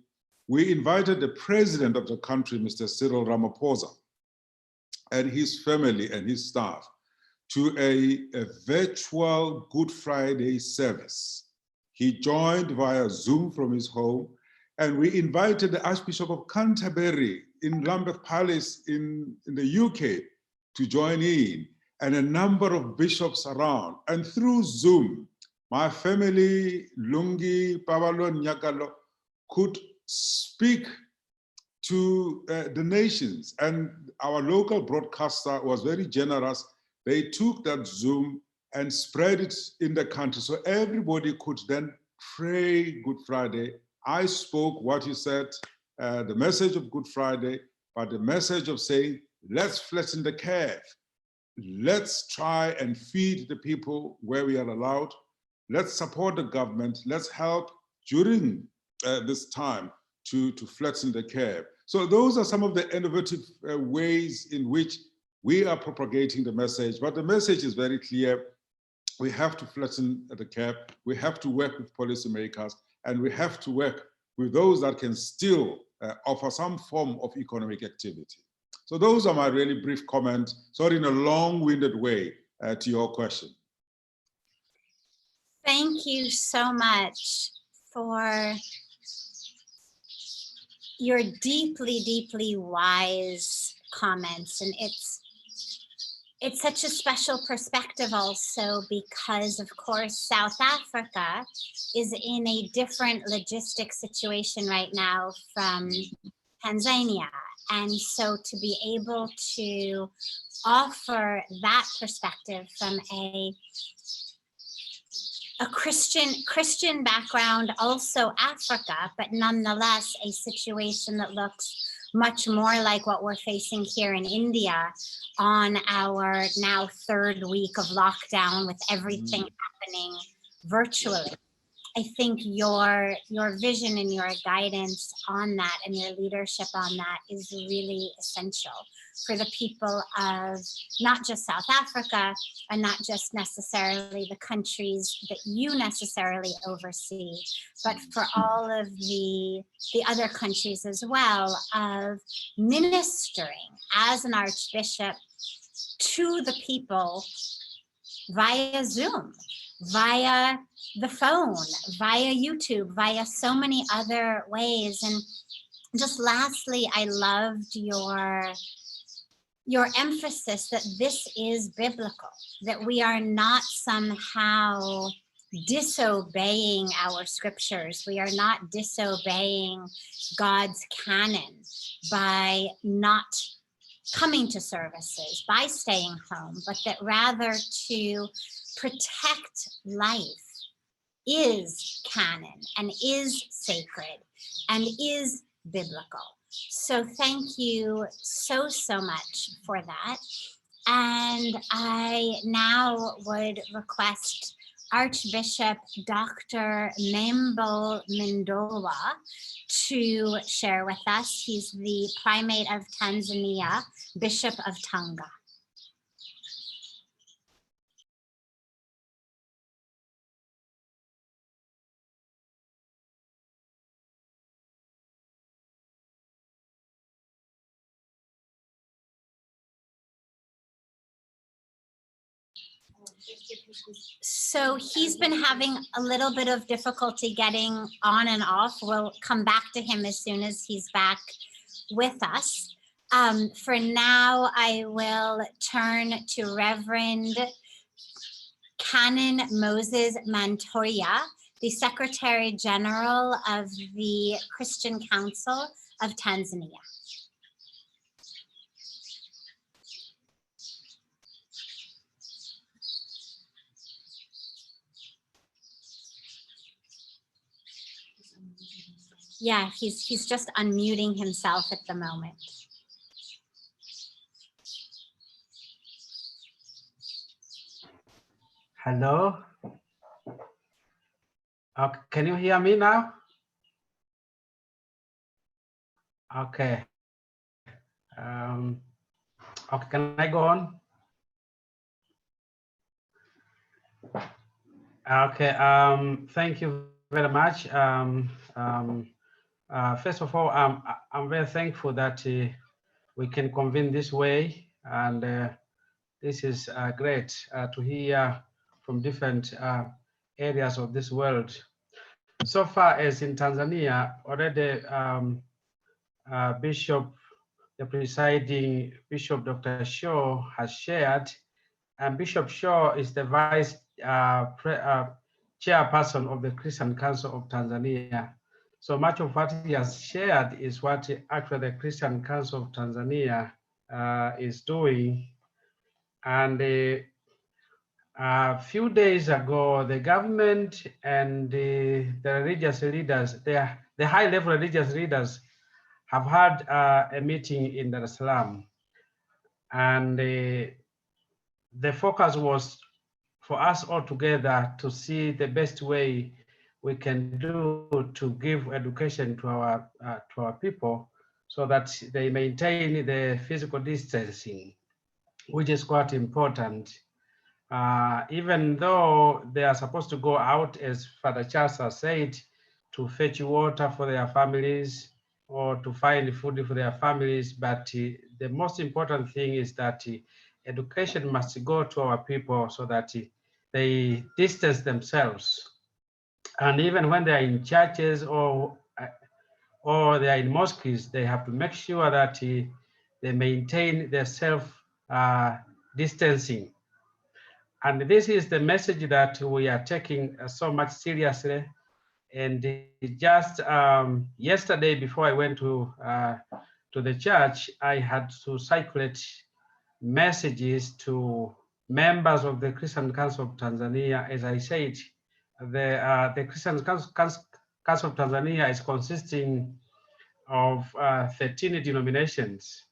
F: We invited the president of the country, Mr. Cyril Ramaphosa. and his family and his staff to a virtual Good Friday service. He joined via Zoom from his home, and we invited the Archbishop of Canterbury in Lambeth Palace in the UK to join in, and a number of bishops around. And through Zoom, my family, Lungi, Pabalo, Nyakalo, could speak to the nations. And our local broadcaster was very generous. They took that Zoom and spread it in the country, so everybody could then pray Good Friday. I spoke what you said, the message of Good Friday, but the message of saying, let's flatten the curve. Let's try and feed the people where we are allowed. Let's support the government. Let's help during this time to flatten the curve. So those are some of the innovative ways in which we are propagating the message, but the message is very clear. We have to flatten the curve. We have to work with policymakers, and we have to work with those that can still offer some form of economic activity. So those are my really brief comments, sorry, in a long-winded way to your question.
A: Thank you so much for your deeply, deeply wise comments. And it's such a special perspective also because, of course, South Africa is in a different logistic situation right now from Tanzania. And so to be able to offer that perspective from a Christian background, also Africa, but nonetheless a situation that looks much more like what we're facing here in India on our now third week of lockdown with everything happening virtually. I think your vision and your guidance on that and your leadership on that is really essential for the people of not just South Africa and not just necessarily the countries that you necessarily oversee, but for all of the other countries as well, of ministering as an archbishop to the people via Zoom, via the phone, via YouTube, via so many other ways. And just lastly, I loved your emphasis that this is biblical, that we are not somehow disobeying our scriptures. We are not disobeying God's canon by not coming to services, by staying home, but that rather to protect life is canon and is sacred and is biblical. So thank you so much for that. And I now would request Archbishop Dr. Maimbo Mndolwa to share with us. He's the Primate of Tanzania, Bishop of Tanga. So he's been having a little bit of difficulty getting on and off. We'll come back to him as soon as he's back with us. For now, I will turn to Reverend Canon Moses Matonya, the Secretary General of the Christian Council of Tanzania. Yeah, he's just unmuting himself at the moment.
G: Hello. Okay, can you hear me now? Okay. Okay, can I go on? Okay. Thank you very much. First of all, I'm very thankful that we can convene this way and this is great to hear from different areas of this world. So far as in Tanzania, already the presiding Bishop Dr. Shoo has shared, and Bishop Shoo is the vice chairperson of the Christian Council of Tanzania. So much of what he has shared is what actually the Christian Council of Tanzania is doing. And a few days ago, the government and the religious leaders, the high-level religious leaders, have had a meeting in Dar es Salaam. And the focus was for us all together to see the best way we can do to give education to our people so that they maintain the physical distancing, which is quite important. Even though they are supposed to go out, as Father Charles has said, to fetch water for their families or to find food for their families, but the most important thing is that education must go to our people so that they distance themselves. And even when they are in churches or they are in mosques, they have to make sure that they maintain their self-distancing. And this is the message that we are taking so much seriously. And just yesterday, before I went to the church, I had to circulate messages to members of the Christian Council of Tanzania. As I said, the Christian Council of Tanzania is consisting of 13 denominations,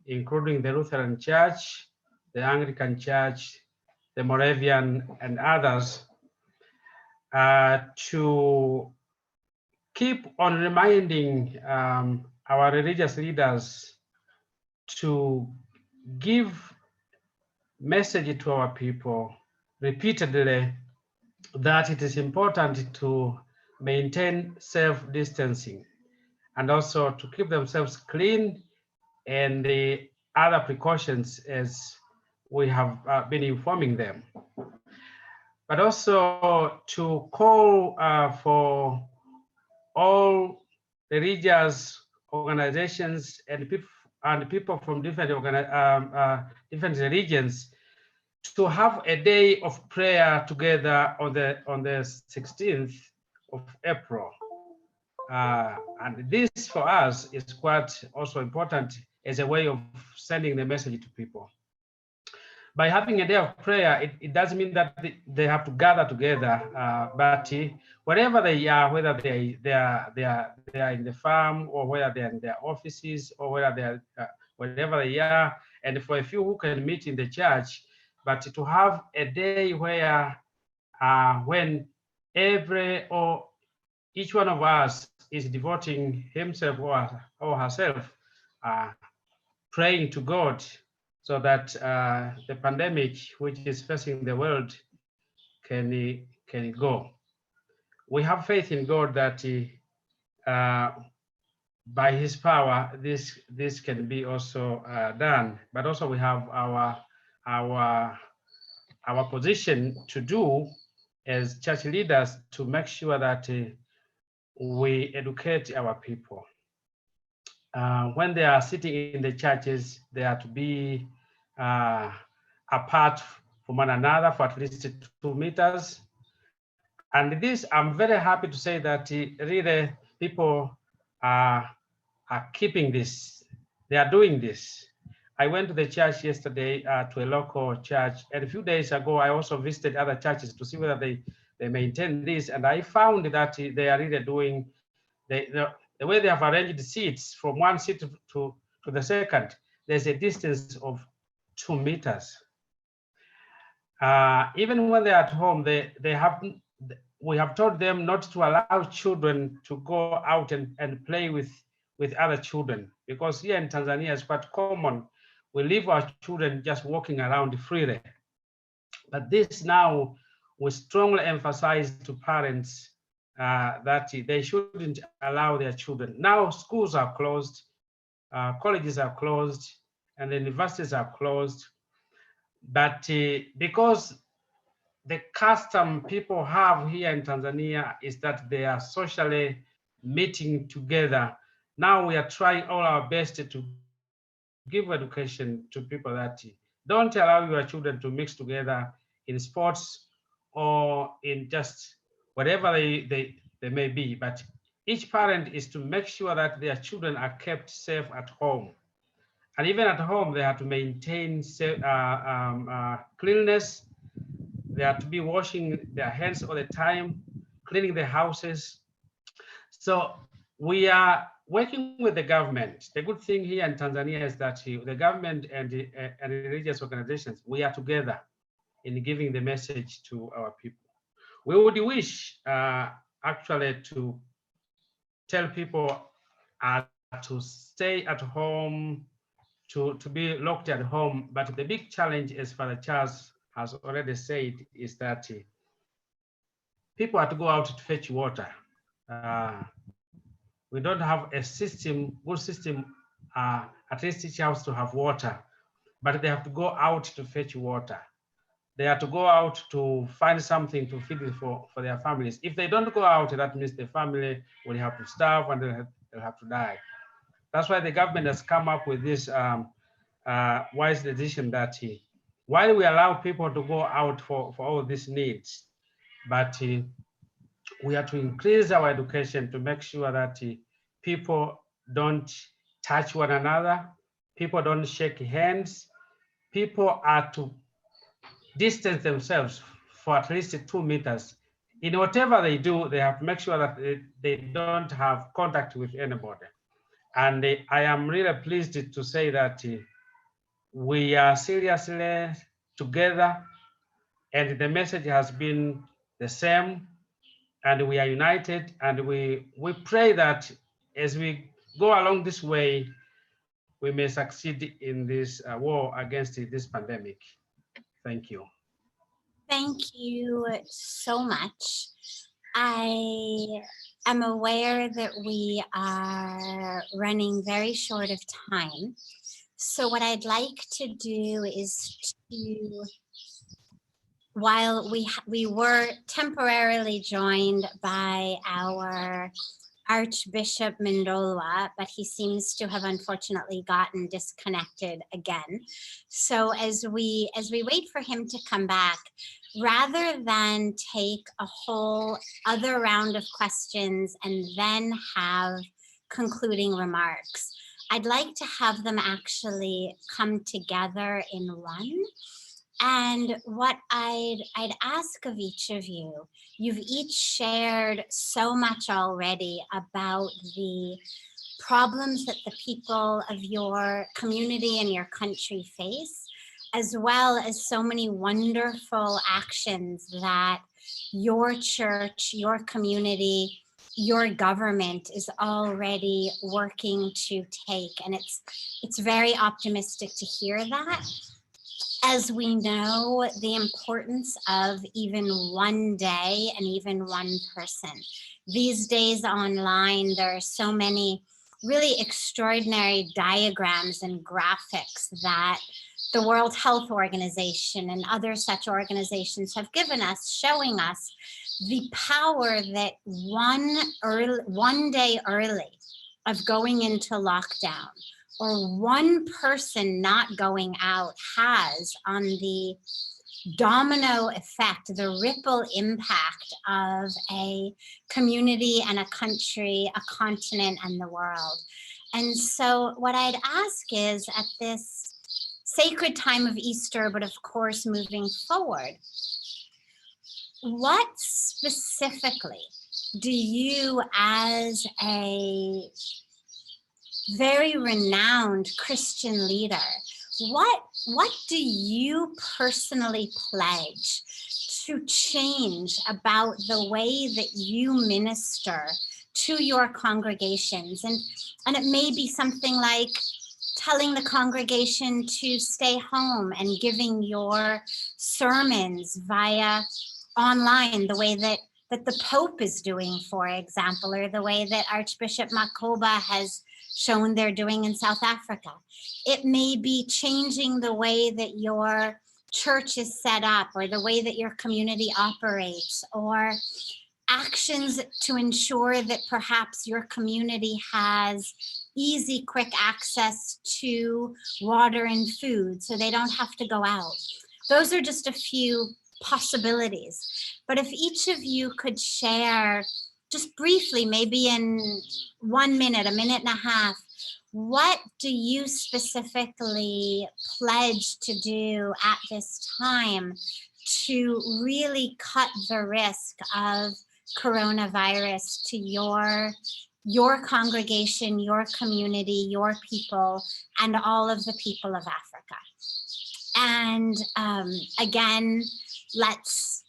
G: including the Lutheran Church, the Anglican Church, the Moravian, and others, to keep on reminding our religious leaders to give message to our people repeatedly that it is important to maintain self-distancing and also to keep themselves clean and the other precautions as we have been informing them. But also to call for all religious organizations and people from different religions to have a day of prayer together on the 16th of April. And this for us is quite also important as a way of sending the message to people. By having a day of prayer, it doesn't mean that they have to gather together, but wherever they are, whether they are in the farm or whether they're in their offices or whether they are wherever they are, and for a few who can meet in the church, but to have a day where when each one of us is devoting himself or herself praying to God, so that the pandemic which is facing the world can go. We have faith in God that by His power this can be also done. But also we have our position to do as church leaders to make sure that we educate our people. When they are sitting in the churches, they are to be apart from one another for at least 2 meters. And this, I'm very happy to say that really people are keeping this. They are doing this. I went to the church yesterday, to a local church, and a few days ago, I also visited other churches to see whether they maintain this. And I found that they are really doing, the way they have arranged the seats from one seat to the second, there's a distance of 2 meters. Even when they're at home, we have told them not to allow children to go out and play with other children, because here in Tanzania it's quite common. We leave our children just walking around freely. But this now, we strongly emphasize to parents that they shouldn't allow their children. Now schools are closed, colleges are closed, and the universities are closed. But because the custom people have here in Tanzania is that they are socially meeting together. Now we are trying all our best to give education to people that don't allow your children to mix together in sports or in just whatever they may be. But each parent is to make sure that their children are kept safe at home. And even at home, they have to maintain cleanliness. They have to be washing their hands all the time, cleaning their houses. So we are working with the government. The good thing here in Tanzania is that the government and religious organizations, we are together in giving the message to our people. We would wish actually to tell people to stay at home, to be locked at home. But the big challenge, as Father Charles has already said, is that people have to go out to fetch water. We don't have a good system, at least each house to have water, but they have to go out to fetch water. They have to go out to find something to feed for their families. If they don't go out, that means the family will have to starve and they'll have to die. That's why the government has come up with this wise decision that while we allow people to go out for all these needs, but we have to increase our education to make sure that people don't touch one another, people don't shake hands, people are to distance themselves for at least 2 meters. In whatever they do, they have to make sure that they don't have contact with anybody. And I am really pleased to say that we are seriously together, and the message has been the same, and we are united, and we pray that as we go along this way, we may succeed in this war against this pandemic. Thank you.
A: Thank you so much. I am aware that we are running very short of time. So what I'd like to do is to, while we were temporarily joined by our Archbishop Mndolwa, but he seems to have unfortunately gotten disconnected again. So as we wait for him to come back, rather than take a whole other round of questions and then have concluding remarks, I'd like to have them actually come together in one. And what I'd ask of each of you, you've each shared so much already about the problems that the people of your community and your country face, as well as so many wonderful actions that your church, your community, your government is already working to take. And it's very optimistic to hear that, as we know the importance of even one day and even one person. These days online, there are so many really extraordinary diagrams and graphics that the World Health Organization and other such organizations have given us, showing us the power that one day early of going into lockdown, or one person not going out, has on the domino effect, the ripple impact of a community and a country, a continent, and the world. And so what I'd ask is, at this sacred time of Easter, but of course moving forward, what specifically do you, as a very renowned Christian leader, what do you personally pledge to change about the way that you minister to your congregations? And it may be something like telling the congregation to stay home and giving your sermons via online, the way that the Pope is doing, for example, or the way that Archbishop Makgoba has shown they're doing in South Africa. It may be changing the way that your church is set up, or the way that your community operates, or actions to ensure that perhaps your community has easy, quick access to water and food so they don't have to go out. Those are just a few possibilities. But if each of you could share just briefly, maybe in 1 minute, a minute and a half, what do you specifically pledge to do at this time to really cut the risk of coronavirus to your congregation, your community, your people, and all of the people of Africa? And again, let's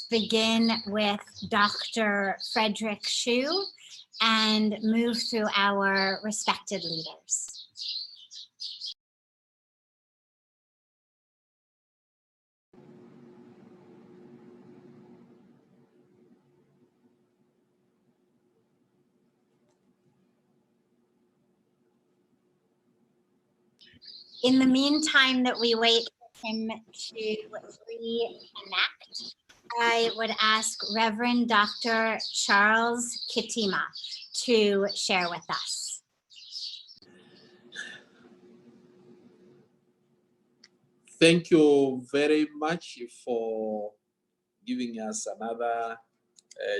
A: begin with Dr. Frederick Shoo and move through our respected leaders. In the meantime that we wait for him to reconnect, I would ask Reverend Dr. Charles Kitima to share with us.
E: Thank you very much for giving us another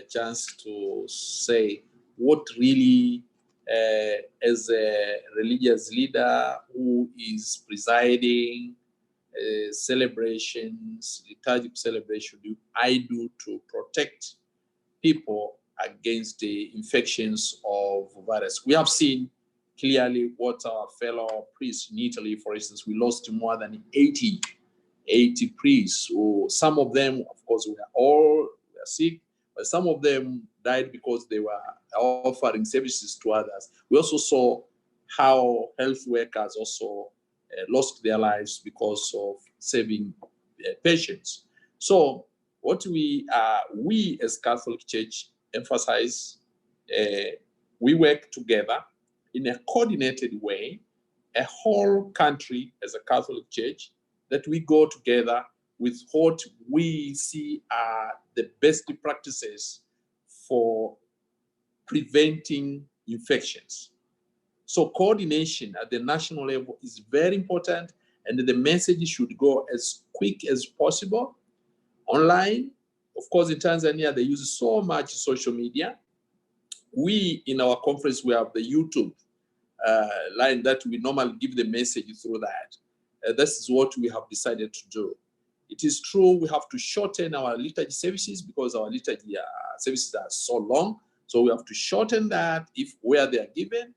E: chance to say what really, as a religious leader who is presiding celebrations, liturgical celebration, I do to protect people against the infections of virus. We have seen clearly what our fellow priests in Italy, for instance, we lost more than 80 priests. Who, some of them, of course, were sick, but some of them died because they were offering services to others. We also saw how health workers also lost their lives because of saving patients. So what we as Catholic Church emphasize, we work together in a coordinated way, a whole country as a Catholic Church, that we go together with what we see are the best practices for preventing infections. So coordination at the national level is very important, and the message should go as quick as possible. Online, of course, in Tanzania, they use so much social media. We, in our conference, we have the YouTube line that we normally give the message through that. This is what we have decided to do. It is true we have to shorten our liturgy services because our liturgy services are so long. So we have to shorten that where they are given,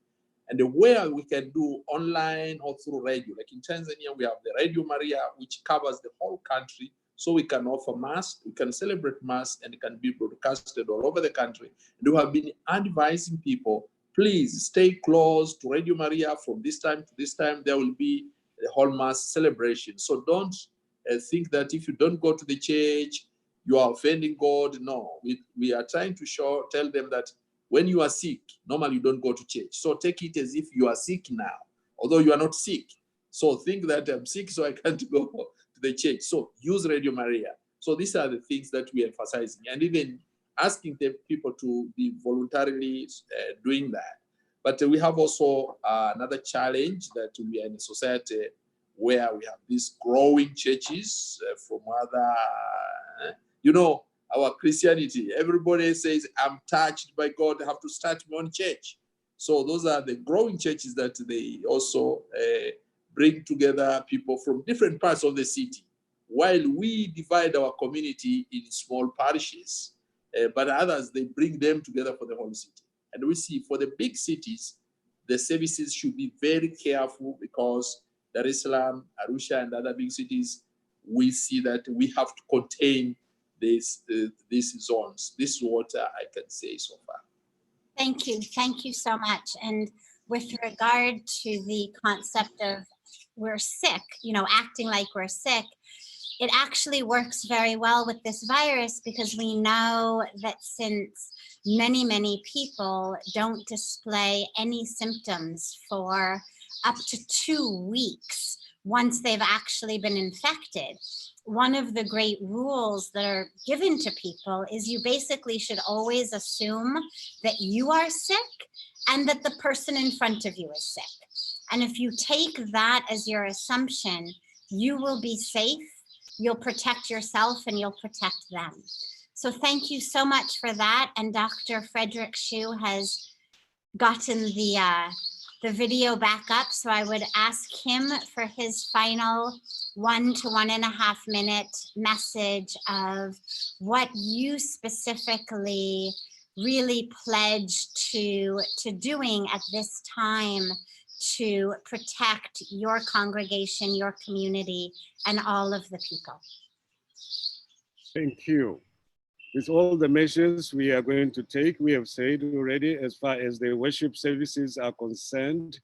E: and where we can do online or through radio. Like in Tanzania, we have the Radio Maria, which covers the whole country. So we can offer Mass, we can celebrate Mass, and it can be broadcasted all over the country. And we have been advising people, please stay close to Radio Maria. From this time to this time, there will be a whole Mass celebration. So don't think that if you don't go to the church, you are offending God. No, we are trying to tell them that when you are sick, normally you don't go to church. So take it as if you are sick now, although you are not sick. So think that I'm sick, so I can't go to the church. So use Radio Maria. So these are the things that we are emphasizing, and even asking the people to be voluntarily doing that. But we have also another challenge that we are in a society where we have these growing churches from other, our Christianity. Everybody says, I'm touched by God, I have to start my own church. So those are the growing churches that they also bring together people from different parts of the city, while we divide our community in small parishes, but others, they bring them together for the whole city. And we see for the big cities, the services should be very careful because Dar es Salaam, Arusha, and other big cities, we see that we have to contain these zones. This is what I can say so far.
A: Thank you so much. And with regard to the concept of we're sick, acting like we're sick, it actually works very well with this virus, because we know that since many people don't display any symptoms for up to 2 weeks once they've actually been infected, one of the great rules that are given to people is you basically should always assume that you are sick and that the person in front of you is sick. And if you take that as your assumption, you will be safe, you'll protect yourself, and you'll protect them. So thank you so much for that. And Dr. Frederick Shoo has gotten the video back up. So I would ask him for his final 1 to 1.5 minute message of what you specifically really pledge to doing at this time to protect your congregation, your community, and all of the people.
D: Thank you. With all the measures we are going to take, we have said already as far as the worship services are concerned,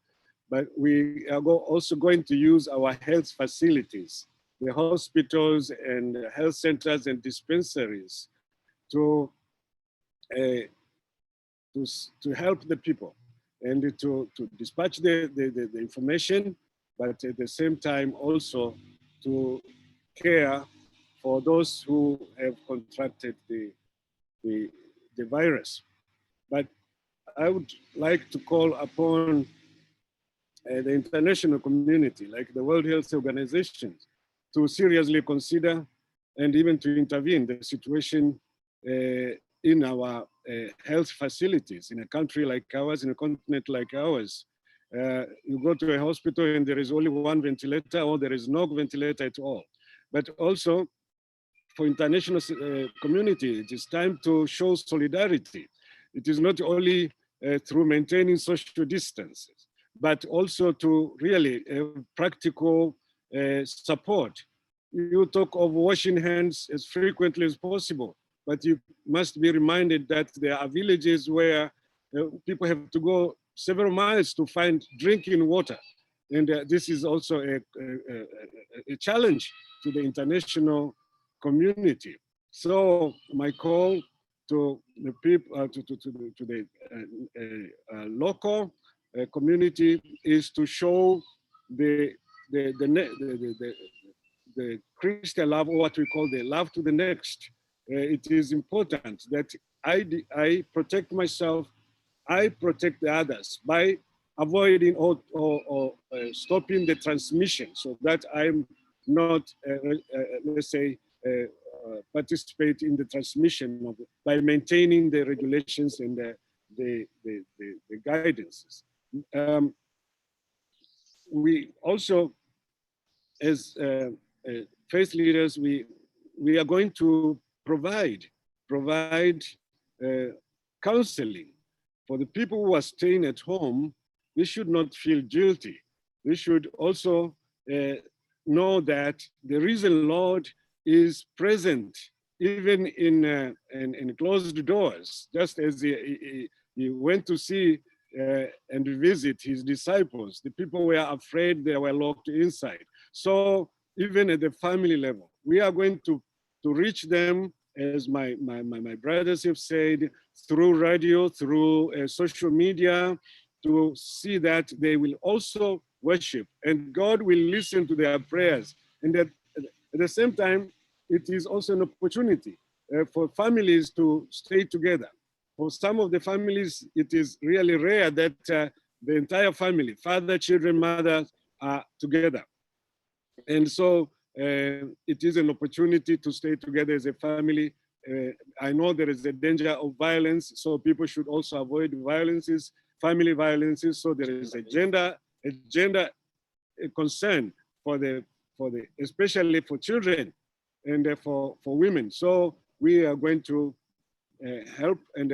D: but we are also going to use our health facilities, the hospitals and health centers and dispensaries to help the people and to dispatch the information, but at the same time also to care for those who have contracted the virus. But I would like to call upon the international community, like the World Health Organization, to seriously consider and even to intervene the situation in our health facilities in a country like ours, in a continent like ours. You go to a hospital and there is only one ventilator, or there is no ventilator at all. But also for international community, it is time to show solidarity. It is not only through maintaining social distances, but also to really practical support. You talk of washing hands as frequently as possible, but you must be reminded that there are villages where people have to go several miles to find drinking water. And this is also a challenge to the international community. So my call to the people, to the local community is to show the Christian love, or what we call the love to the next. It is important that I protect myself, I protect the others by avoiding or stopping the transmission, so that I'm not, let's say, participate in the transmission by maintaining the regulations and the guidances. We also, as faith leaders, we are going to provide counseling for the people who are staying at home. They should not feel guilty. They should also know that the risen Lord is present even in closed doors, just as he went to see and visit his disciples. The people were afraid, they were locked inside. So even at the family level, we are going to reach them, as my brothers have said, through radio, through social media, to see that they will also worship, and God will listen to their prayers. And at the same time, it is also an opportunity for families to stay together. For some of the families, it is really rare that the entire family, father, children, mother, are together. And so it is an opportunity to stay together as a family. I know there is a danger of violence, so people should also avoid violences, family violences. So there is a gender concern for the especially for children and for women. So we are going to help and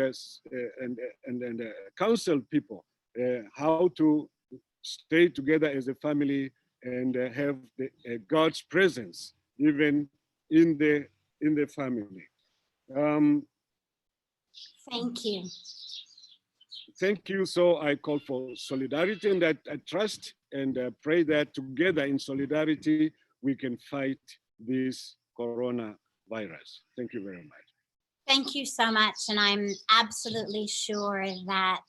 D: counsel people how to stay together as a family and have God's presence even in the family.
A: Thank you.
D: Thank you. So I call for solidarity, and I trust and pray that together in solidarity we can fight this coronavirus. Thank you very much.
A: Thank you so much. And I'm absolutely sure that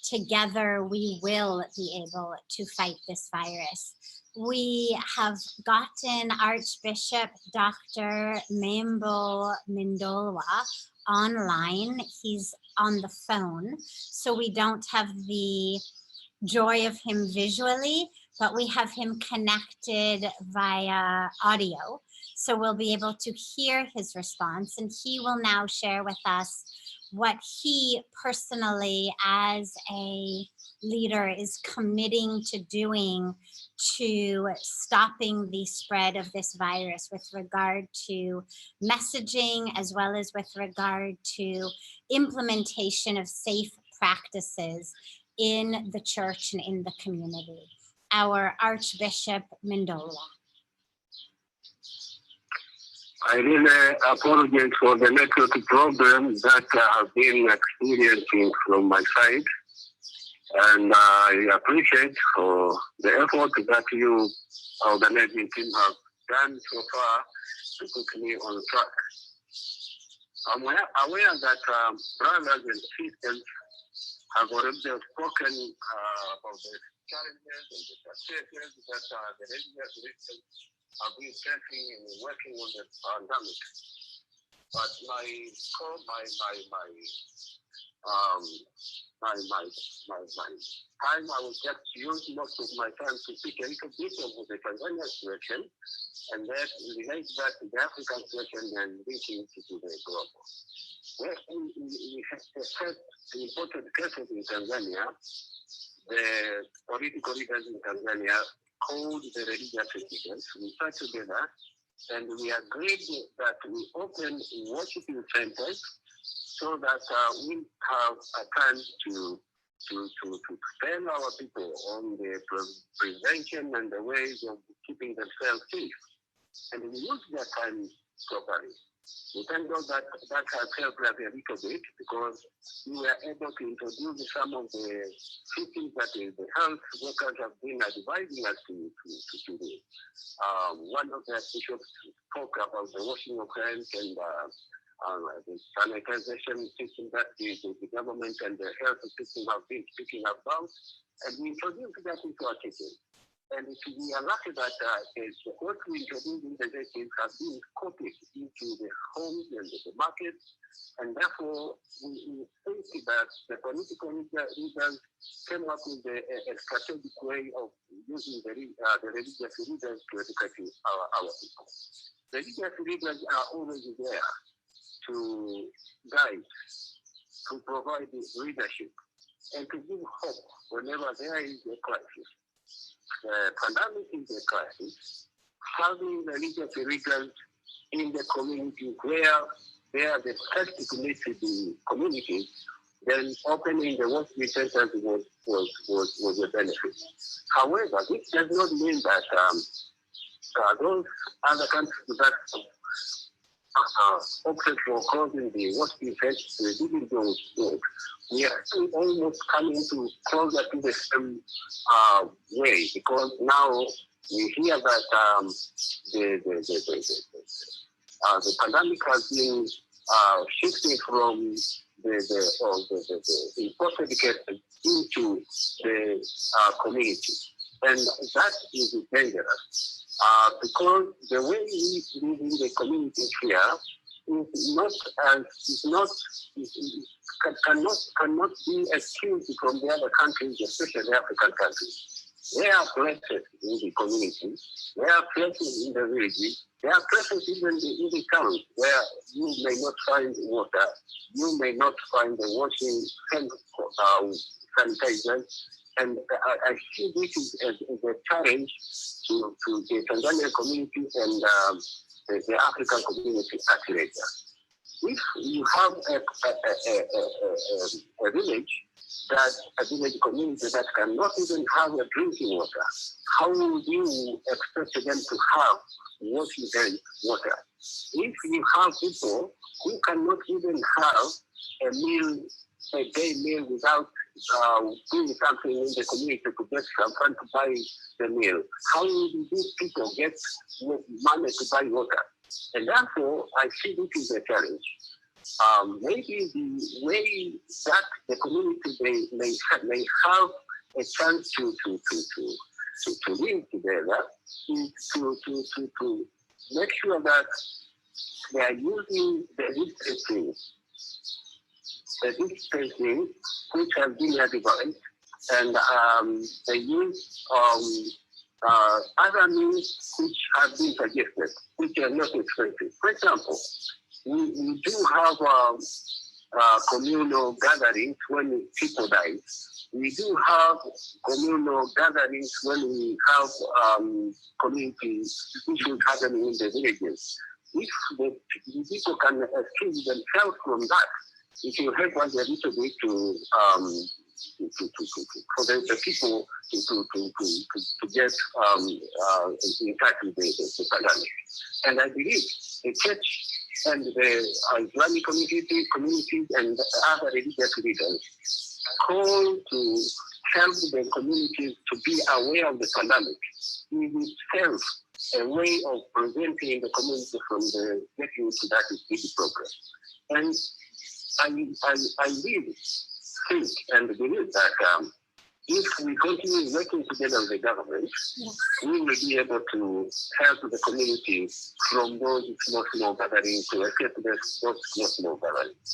A: together we will be able to fight this virus. We have gotten Archbishop Dr. Maimbo Mndolwa online. He's on the phone, so we don't have the joy of him visually, but we have him connected via audio. So we'll be able to hear his response, and he will now share with us what he personally as a leader is committing to doing to stopping the spread of this virus with regard to messaging, as well as with regard to implementation of safe practices in the church and in the community. Our Archbishop Mndolwa.
H: I really apologize for the network problem that I have been experiencing from my side. And I appreciate for the effort that you, organizing team, have done so far to put me on track. I'm aware that brothers and sisters have already spoken about the challenges and the successes that the religious Christians have been facing in working on the pandemic. But my time, I will just use most of my time to speak a little bit of the Tanzania situation, and then relate that to the African situation and linking it to the global. Well, we have the first important cases in Tanzania. The political leaders in Tanzania called the religious leaders. We sat together and we agreed that we open worshiping centers so that we have a time to train our people on the prevention and the ways of keeping themselves safe. And we use that time properly. We thank God that has helped us a little bit, because we were able to introduce some of the teachings that the health workers have been advising us to do. One of the bishops spoke about the washing of hands and the sanitization system that the government and the health system have been speaking about, and we introduced that into our teaching. And we are lucky that what we introduced in the teachings has been copied into the homes and the markets, and therefore we think that the political leaders came up with a strategic way of using the religious leaders to educate our people. The religious leaders are always there to guide, to provide leadership, and to give hope whenever there is a crisis. The pandemic is a crisis. Having religious leaders in the community where they are the first to commit to the community, then opening the worship centers was a benefit. However, this does not mean that those other countries that opted for closing the worship centers didn't do good. We are still almost coming to closer to the same way, because now we hear that the pandemic has been shifting from the imported cases into the community, and that is dangerous because the way we live in the community here cannot be excused from the other countries, especially the African countries. There are places in the community, there are places in the village, there are places even in the town where you may not find water, you may not find the washing hand sanitizers, and I see this as a challenge to the Tanzanian community and the African community at large. If you have a village community that cannot even have a drinking water, how would you expect them to have washing water? If you have people who cannot even have a day meal without doing something in the community to get some fund to buy the meal. How do these people get money to buy water? And therefore, I see this is a challenge. Maybe the way that the community may have a chance to live together is to make sure that they are using the distancing which has been advised, and they use other means which have been suggested, which are not expensive. For example, we do have communal gatherings when people die. We do have communal gatherings when we have community issues happening in the villages. If the people can excuse themselves from that, it will help us a little bit for the people to get in touch with the pandemic. And I believe the church and the Islamic communities and other religious leaders call to help the communities to be aware of the pandemic is itself a way of preventing the community from getting into that big problem. And I really think and believe that if we continue working together with the government, we will be able to help the community from those small gatherings to escape those small gatherings.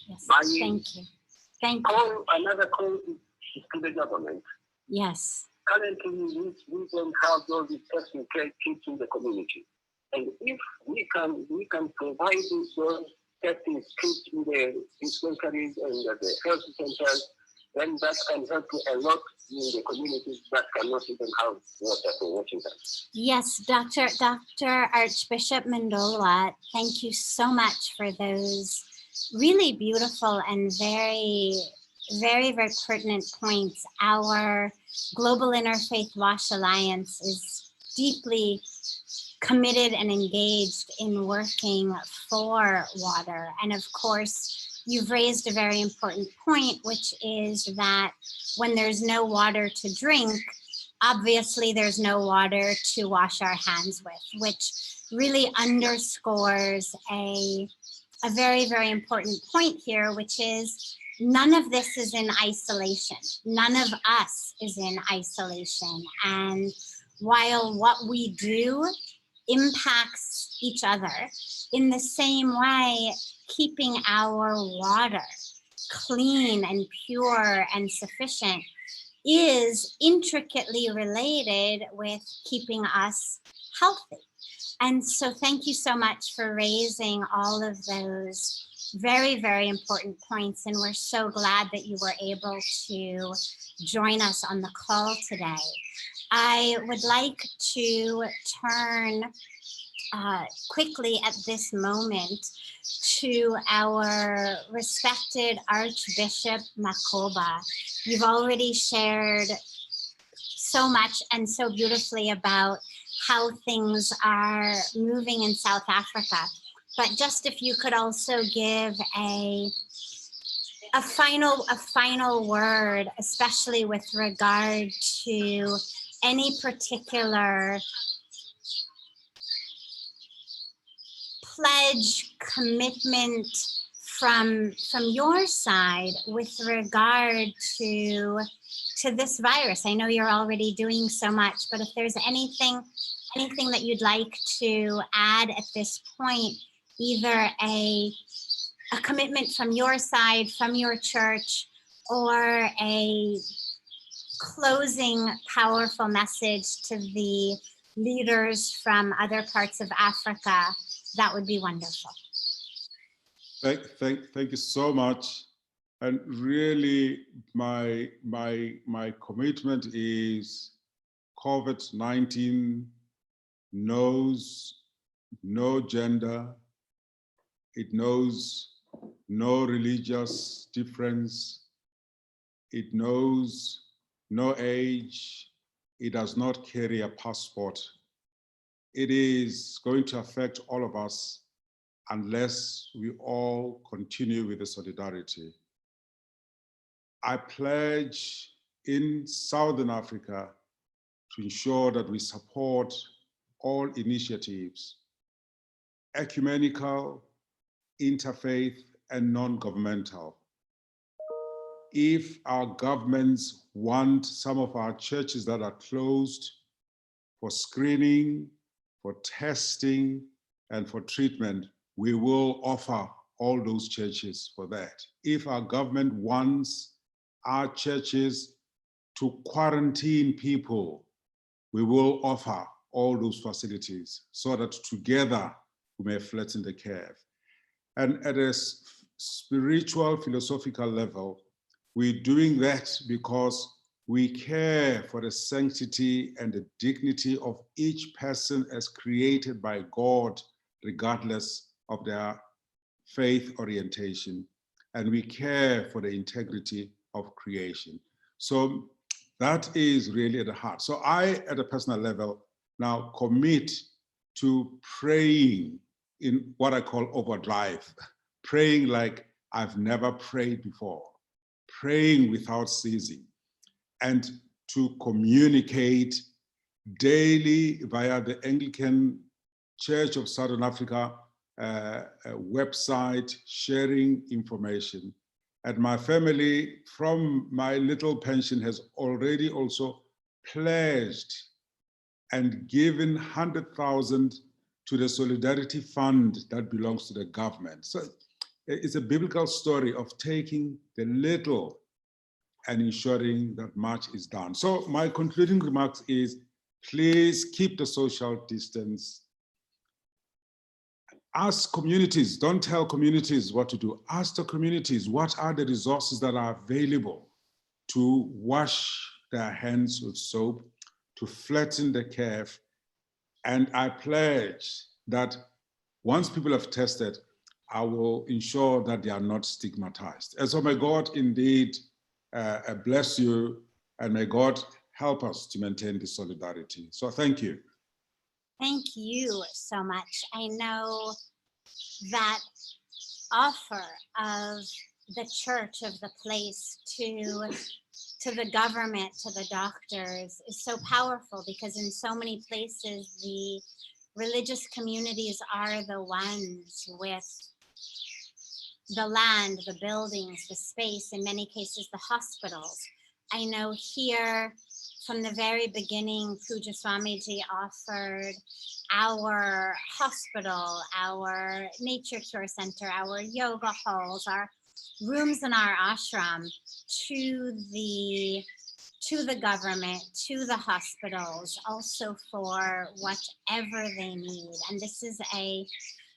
A: Yes, thank you. Thank you.
H: Another call is to the government.
A: Yes.
H: Currently, we don't have those testing kits in the community. And if we can provide those testing kits in the dispensaries and the health centers, then that can help a lot in the communities that cannot even have water for washing them.
A: Yes, Dr. Archbishop Mndolwa, thank you so much for those really beautiful and very, very, very pertinent points. Our Global Interfaith Wash Alliance is deeply committed and engaged in working for water. And of course, you've raised a very important point, which is that when there's no water to drink, obviously there's no water to wash our hands with, which really underscores a very, very important point here, which is none of this is in isolation. None of us is in isolation. And while what we do impacts each other, in the same way, keeping our water clean and pure and sufficient is intricately related with keeping us healthy. And so thank you so much for raising all of those very, very important points. And we're so glad that you were able to join us on the call today. I would like to turn quickly at this moment to our respected Archbishop Makgoba. You've already shared so much and so beautifully about how things are moving in South Africa. But just if you could also give a final word, especially with regard to any particular pledge, commitment from your side with regard to this virus. I know you're already doing so much, but if there's anything that you'd like to add at this point, either a commitment from your side, from your church, or a closing powerful message to the leaders from other parts of Africa, that would be wonderful.
F: Thank you so much. And really, my commitment is COVID-19 knows no gender, it knows no religious difference, it knows no age, it does not carry a passport. It is going to affect all of us unless we all continue with the solidarity. I pledge in Southern Africa to ensure that we support all initiatives, ecumenical, interfaith, and non-governmental. If our governments want some of our churches that are closed for screening, for testing, and for treatment, we will offer all those churches for that. If our government wants our churches to quarantine people, we will offer all those facilities so that together we may flatten the curve. And at a spiritual, philosophical level, we're doing that because we care for the sanctity and the dignity of each person as created by God, regardless of their faith orientation. And we care for the integrity of creation. So that is really at the heart. So I, at a personal level, now commit to praying in what I call overdrive, praying like I've never prayed before, praying without ceasing, and to communicate daily via the Anglican Church of Southern Africa website, sharing information. And my family, from my little pension, has already also pledged and given 100,000 to the Solidarity Fund that belongs to the government. So it's a biblical story of taking the little and ensuring that much is done. So my concluding remarks is, please keep the social distance. Ask communities, don't tell communities what to do. Ask the communities, what are the resources that are available to wash their hands with soap, to flatten the curve. And I pledge that once people have tested, I will ensure that they are not stigmatized. And so may God indeed bless you, and may God help us to maintain this solidarity. So thank you.
A: Thank you so much. I know that offer of the church, of the place to the government, to the doctors is so powerful, because in so many places, the religious communities are the ones with the land, the buildings, the space, in many cases, the hospitals. I know here from the very beginning, Pujya Swamiji offered our hospital, our nature cure center, our yoga halls, our rooms in our ashram to the government, to the hospitals, also for whatever they need. And this is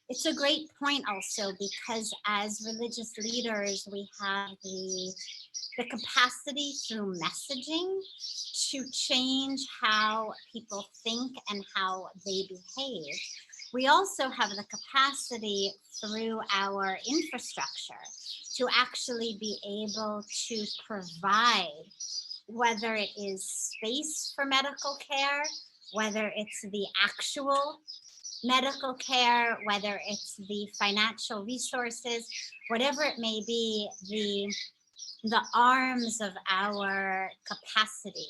A: it's a great point also, because as religious leaders, we have the capacity through messaging to change how people think and how they behave. We also have the capacity through our infrastructure to actually be able to provide, whether it is space for medical care, whether it's the actual medical care, whether it's the financial resources, whatever it may be, the arms of our capacity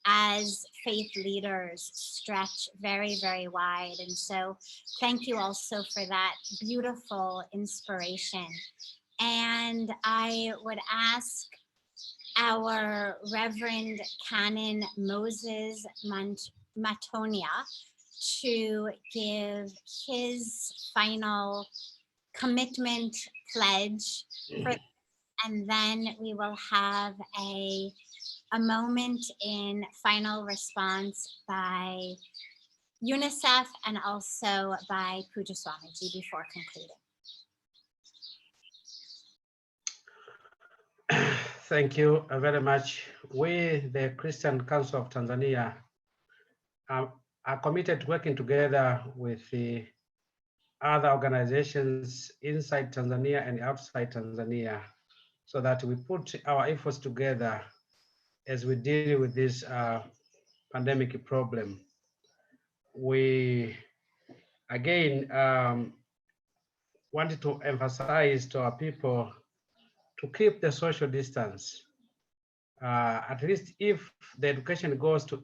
A: as faith leaders stretch very, very wide. And so thank you also for that beautiful inspiration. And I would ask our Reverend Canon Moses Matonya to give his final commitment pledge for, and then we will have a moment in final response by UNICEF and also by Pujya Swamiji before concluding.
G: Thank you very much. We, the Christian Council of Tanzania, are committed to working together with the other organizations inside Tanzania and outside Tanzania, so that we put our efforts together as we deal with this pandemic problem. We, again, wanted to emphasize to our people to keep the social distance, at least if the education goes to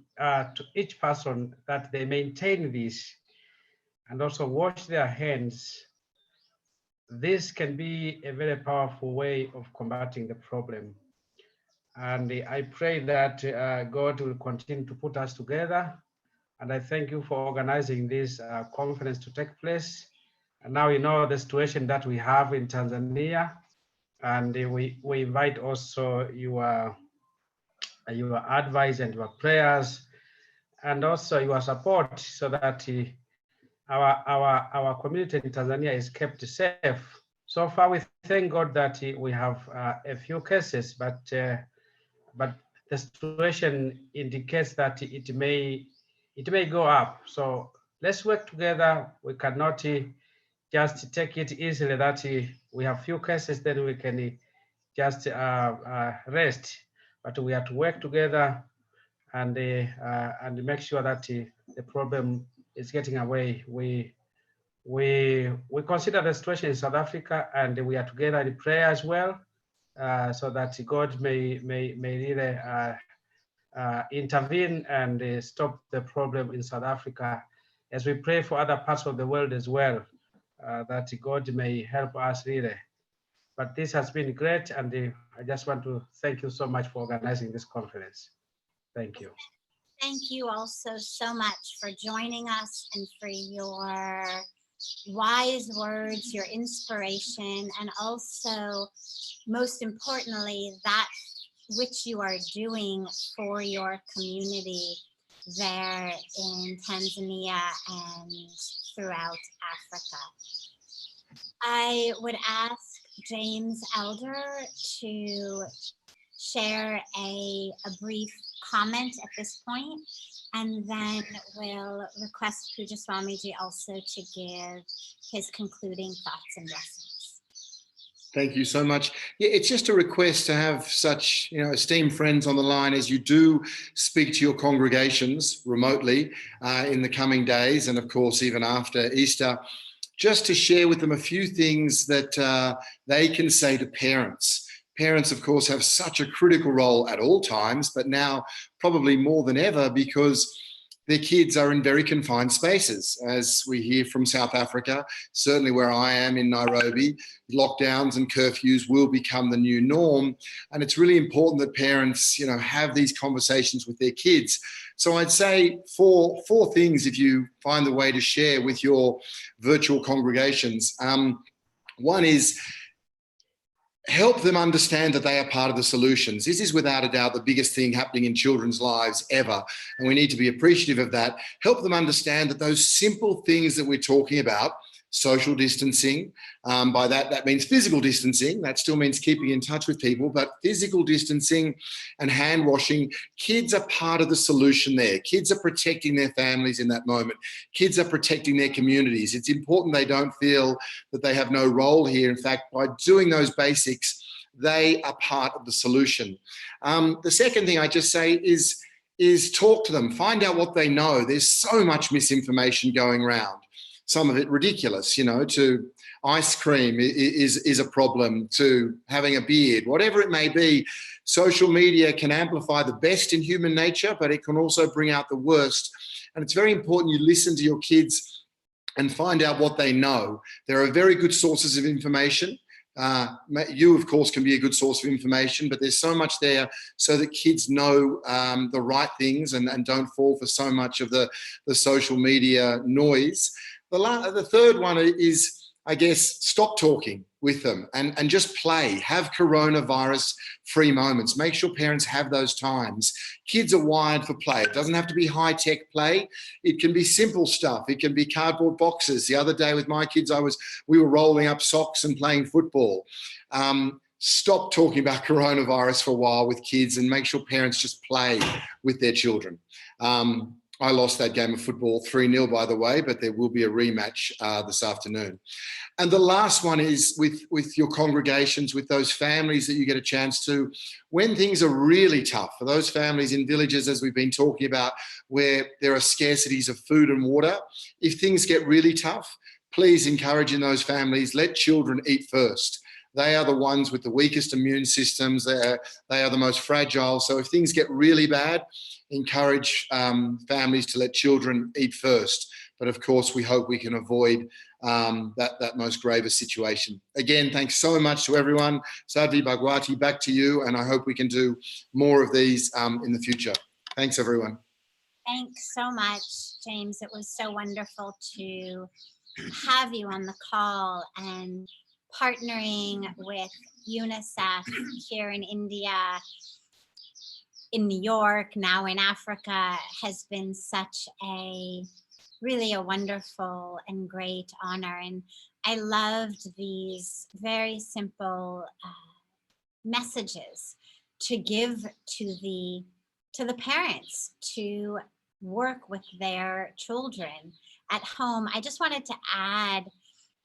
G: each person, that they maintain this and also wash their hands, this can be a very powerful way of combating the problem. And I pray that God will continue to put us together. And I thank you for organizing this conference to take place. And now you know the situation that we have in Tanzania. And we invite also your advice and your prayers, and also your support, so that our community in Tanzania is kept safe. So far, we thank God that we have a few cases, but the situation indicates that it may go up. So let's work together. We cannot just take it easily that we have few cases, then we can just rest. But we have to work together and make sure that the problem is getting away. We consider the situation in South Africa, and we are together in prayer as well, so that God may really intervene and stop the problem in South Africa, as we pray for other parts of the world as well, that God may help us really. But this has been great, and I just want to thank you so much for organizing this conference. Thank you.
A: Thank you also so much for joining us and for your wise words, your inspiration, and also, most importantly, that which you are doing for your community there in Tanzania and throughout Africa. I would ask James Elder to share a brief comment at this point, and then we'll request Pujya Swamiji also to give his concluding thoughts and blessings.
C: Thank you so much. Yeah, it's just a request to have such, esteemed friends on the line as you do speak to your congregations remotely in the coming days, and of course even after Easter, just to share with them a few things that they can say to parents. Parents, of course, have such a critical role at all times, but now probably more than ever, because their kids are in very confined spaces. As we hear from South Africa, certainly where I am in Nairobi, lockdowns and curfews will become the new norm. And it's really important that parents, have these conversations with their kids. So I'd say four things if you find the way to share with your virtual congregations. One is, help them understand that they are part of the solutions. This is without a doubt the biggest thing happening in children's lives ever, and we need to be appreciative of that. Help them understand that those simple things that we're talking about, social distancing, by that means physical distancing, that still means keeping in touch with people, but physical distancing and hand washing, kids are part of the solution there. Kids are protecting their families in that moment. Kids are protecting their communities. It's important they don't feel that they have no role here. In fact, by doing those basics, they are part of the solution. The second thing I just say is talk to them, find out what they know. There's so much misinformation going around. Some of it ridiculous, to ice cream is a problem, to having a beard, whatever it may be. Social media can amplify the best in human nature, but it can also bring out the worst. And it's very important you listen to your kids and find out what they know. There are very good sources of information. You, of course, can be a good source of information, but there's so much there so that kids know the right things and don't fall for so much of the social media noise. The third one is, I guess, stop talking with them and just play. Have coronavirus-free moments. Make sure parents have those times. Kids are wired for play. It doesn't have to be high-tech play. It can be simple stuff. It can be cardboard boxes. The other day with my kids, we were rolling up socks and playing football. Stop talking about coronavirus for a while with kids and make sure parents just play with their children. I lost that game of football 3-0, by the way, but there will be a rematch this afternoon. And the last one is with your congregations, with those families that you get a chance to, when things are really tough, for those families in villages, as we've been talking about, where there are scarcities of food and water, if things get really tough, please encourage in those families, let children eat first. they are the ones with the weakest immune systems. They are the most fragile. So if things get really bad, encourage families to let children eat first. But of course, we hope we can avoid that most gravest situation. Again, thanks so much to everyone. Sadhvi, Bhagawati, back to you. And I hope we can do more of these in the future. Thanks, everyone.
A: Thanks so much, James. It was so wonderful to have you on the call, and partnering with UNICEF here in India, in New York, now in Africa, has been such really a wonderful and great honor. And I loved these very simple messages to give to the parents to work with their children at home. I just wanted to add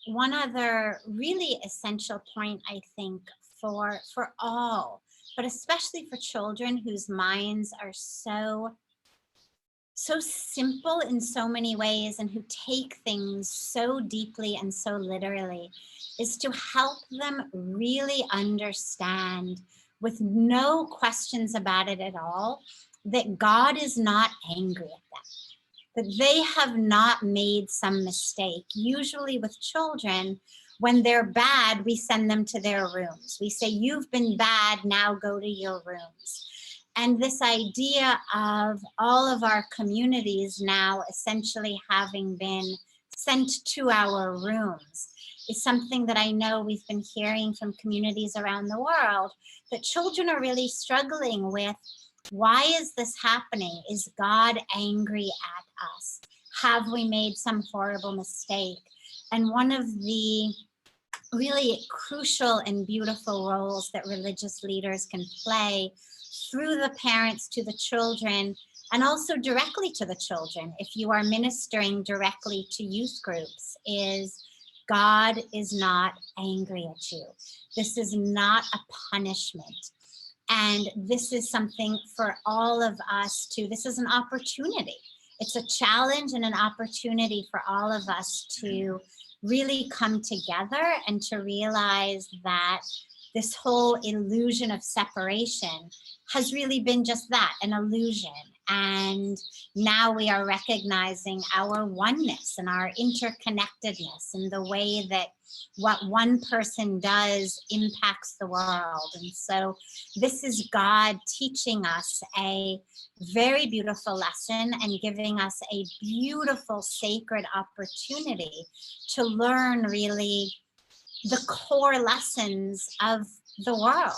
A: one other really essential point, I think, for all, but especially for children whose minds are so simple in so many ways and who take things so deeply and so literally, is to help them really understand, with no questions about it at all, that God is not angry at them, that they have not made some mistake. Usually with children, when they're bad, we send them to their rooms. We say, you've been bad, now go to your rooms. And this idea of all of our communities now essentially having been sent to our rooms is something that I know we've been hearing from communities around the world, that children are really struggling with. Why is this happening? Is God angry at us? Have we made some horrible mistake? And one of the really crucial and beautiful roles that religious leaders can play through the parents to the children, and also directly to the children, if you are ministering directly to youth groups, is God is not angry at you. This is not a punishment. And this is something for all of us this is an opportunity. It's a challenge and an opportunity for all of us to really come together and to realize that this whole illusion of separation has really been just that, an illusion. And now we are recognizing our oneness and our interconnectedness and the way that what one person does impacts the world. And so this is God teaching us a very beautiful lesson and giving us a beautiful sacred opportunity to learn really the core lessons of the world.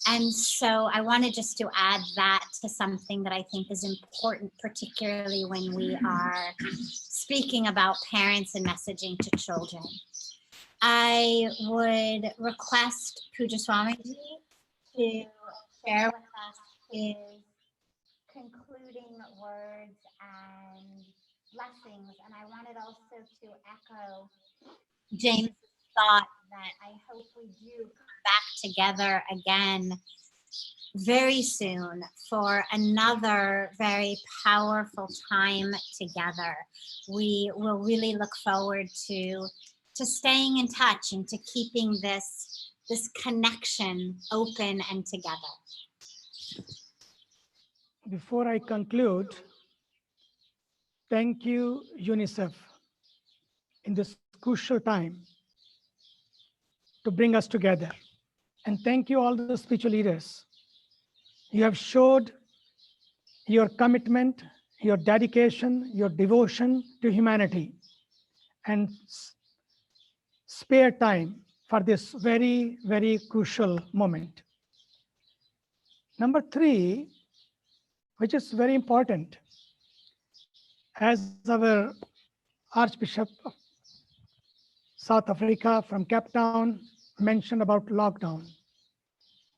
A: And so I wanted just to add that to something that I think is important, particularly when we are speaking about parents and messaging to children. I would request Pujya Swamiji to share with us his concluding words and blessings. And I wanted also to echo James' thought that I hope we do come back together again very soon for another very powerful time together. We will really look forward to staying in touch and to keeping this connection open and together.
B: Before I conclude, thank you, UNICEF, in this crucial time to bring us together. And thank you, all the spiritual leaders. You have showed your commitment, your dedication, your devotion to humanity, and spare time for this very, very crucial moment. Number 3, which is very important, as our Archbishop of South Africa from Cape Town mentioned about lockdown.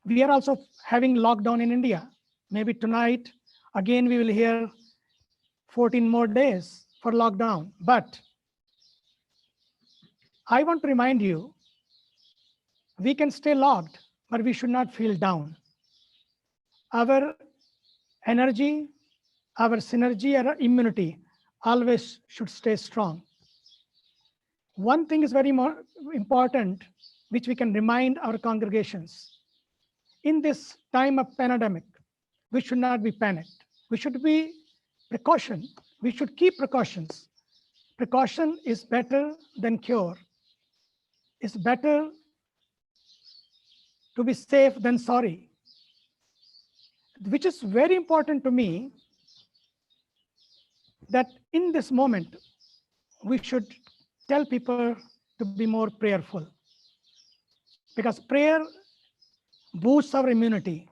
B: We are also having lockdown in India. Maybe tonight, again, we will hear 14 more days for lockdown. But I want to remind you, we can stay locked, but we should not feel down. Our energy, our synergy, our immunity always should stay strong. One thing is very more important, which we can remind our congregations. In this time of pandemic, we should not be panicked. We should be precaution. We should keep precautions. Precaution is better than cure. It's better to be safe than sorry, which is very important to me, that in this moment, we should tell people to be more prayerful, because prayer boosts our immunity.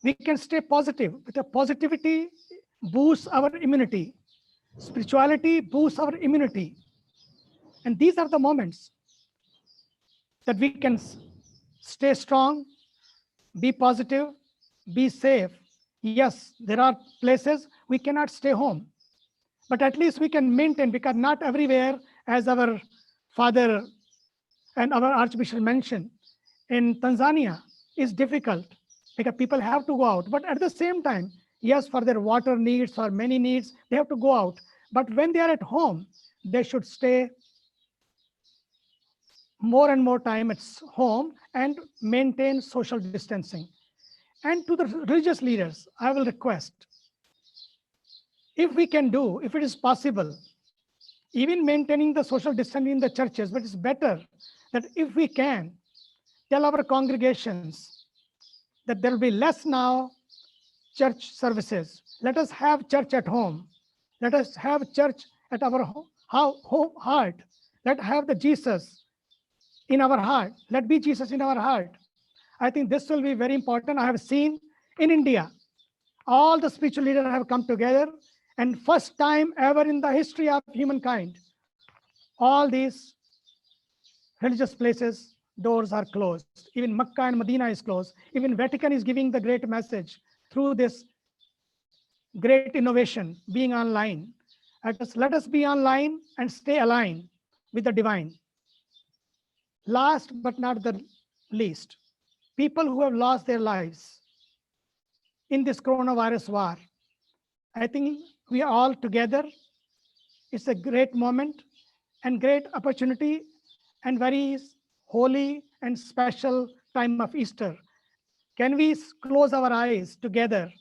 B: We can stay positive. With the positivity boosts our immunity. Spirituality boosts our immunity. And these are the moments that we can stay strong, be positive, be safe. Yes, there are places we cannot stay home, but at least we can maintain, because not everywhere, as our father and our Archbishop mentioned, in Tanzania is difficult because people have to go out. But at the same time, yes, for their water needs, for many needs, they have to go out. But when they are at home, they should stay more and more time at home and maintain social distancing. And to the religious leaders, I will request, if we can do, if it is possible, even maintaining the social distancing in the churches, but it's better that if we can tell our congregations that there will be less now church services. Let us have church at home. Let us have church at our heart. Let us have the Jesus in our heart. Let be Jesus in our heart. I think this will be very important. I have seen in India, all the spiritual leaders have come together, and first time ever in the history of humankind, all these religious places, doors are closed. Even Mecca and Medina is closed. Even Vatican is giving the great message through this great innovation, being online. Let us be online and stay aligned with the divine. Last but not the least, people who have lost their lives in this coronavirus war. I think we are all together. It's a great moment and great opportunity and very holy and special time of Easter. Can we close our eyes together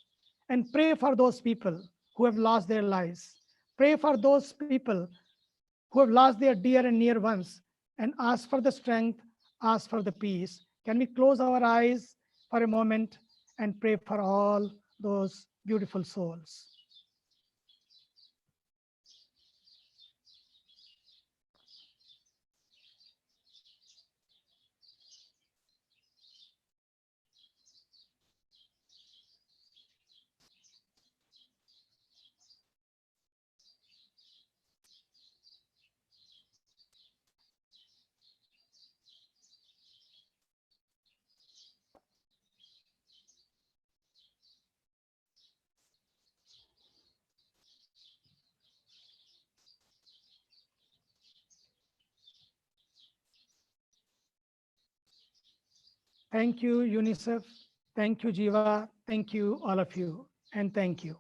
B: and pray for those people who have lost their lives? Pray for those people who have lost their dear and near ones, and ask for the strength, ask for the peace. Can we close our eyes for a moment and pray for all those beautiful souls? Thank you, UNICEF. Thank you, GIWA. Thank you, all of you. And thank you.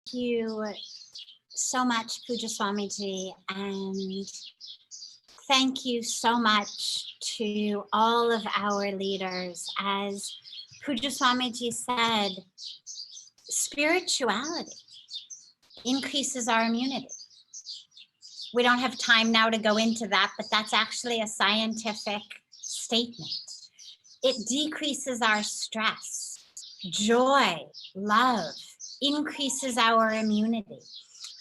A: Thank you so much, Pujya Swamiji. And thank you so much to all of our leaders. As Pujya Swamiji said, spirituality increases our immunity. We don't have time now to go into that, but that's actually a scientific statement. It decreases our stress, joy, love, increases our immunity.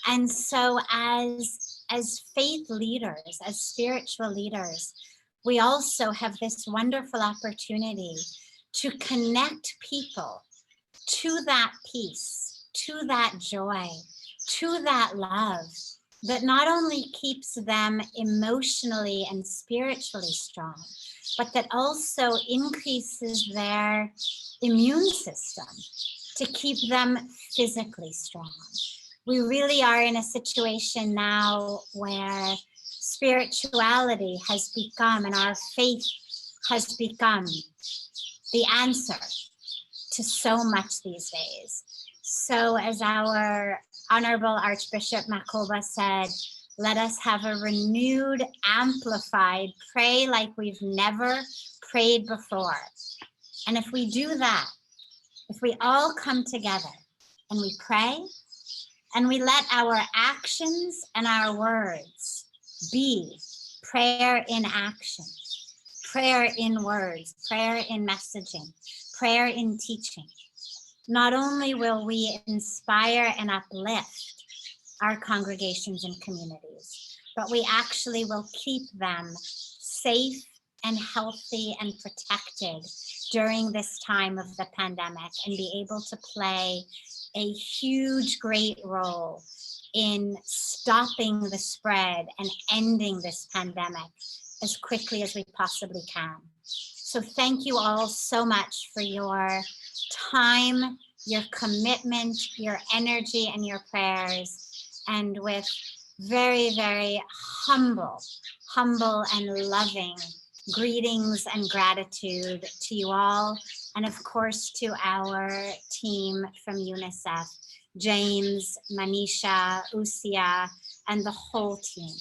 A: And so as faith leaders, as spiritual leaders, we also have this wonderful opportunity to connect people to that peace, to that joy, to that love, that not only keeps them emotionally and spiritually strong, but that also increases their immune system to keep them physically strong. We really are in a situation now where spirituality has become, and our faith has become, the answer to so much these days. So as our Honorable Archbishop Makgoba said, Let us have a renewed, amplified, pray like we've never prayed before. And if we do that, if we all come together and we pray and we let our actions and our words be prayer in action, prayer in words, prayer in messaging, prayer in teaching, not only will we inspire and uplift our congregations and communities, but we actually will keep them safe and healthy and protected during this time of the pandemic, and be able to play a huge, great role in stopping the spread and ending this pandemic as quickly as we possibly can. So thank you all so much for your time, your commitment, your energy, and your prayers. And with very, very humble and loving greetings and gratitude to you all. And of course, to our team from UNICEF, James, Manisha, Usia, and the whole team.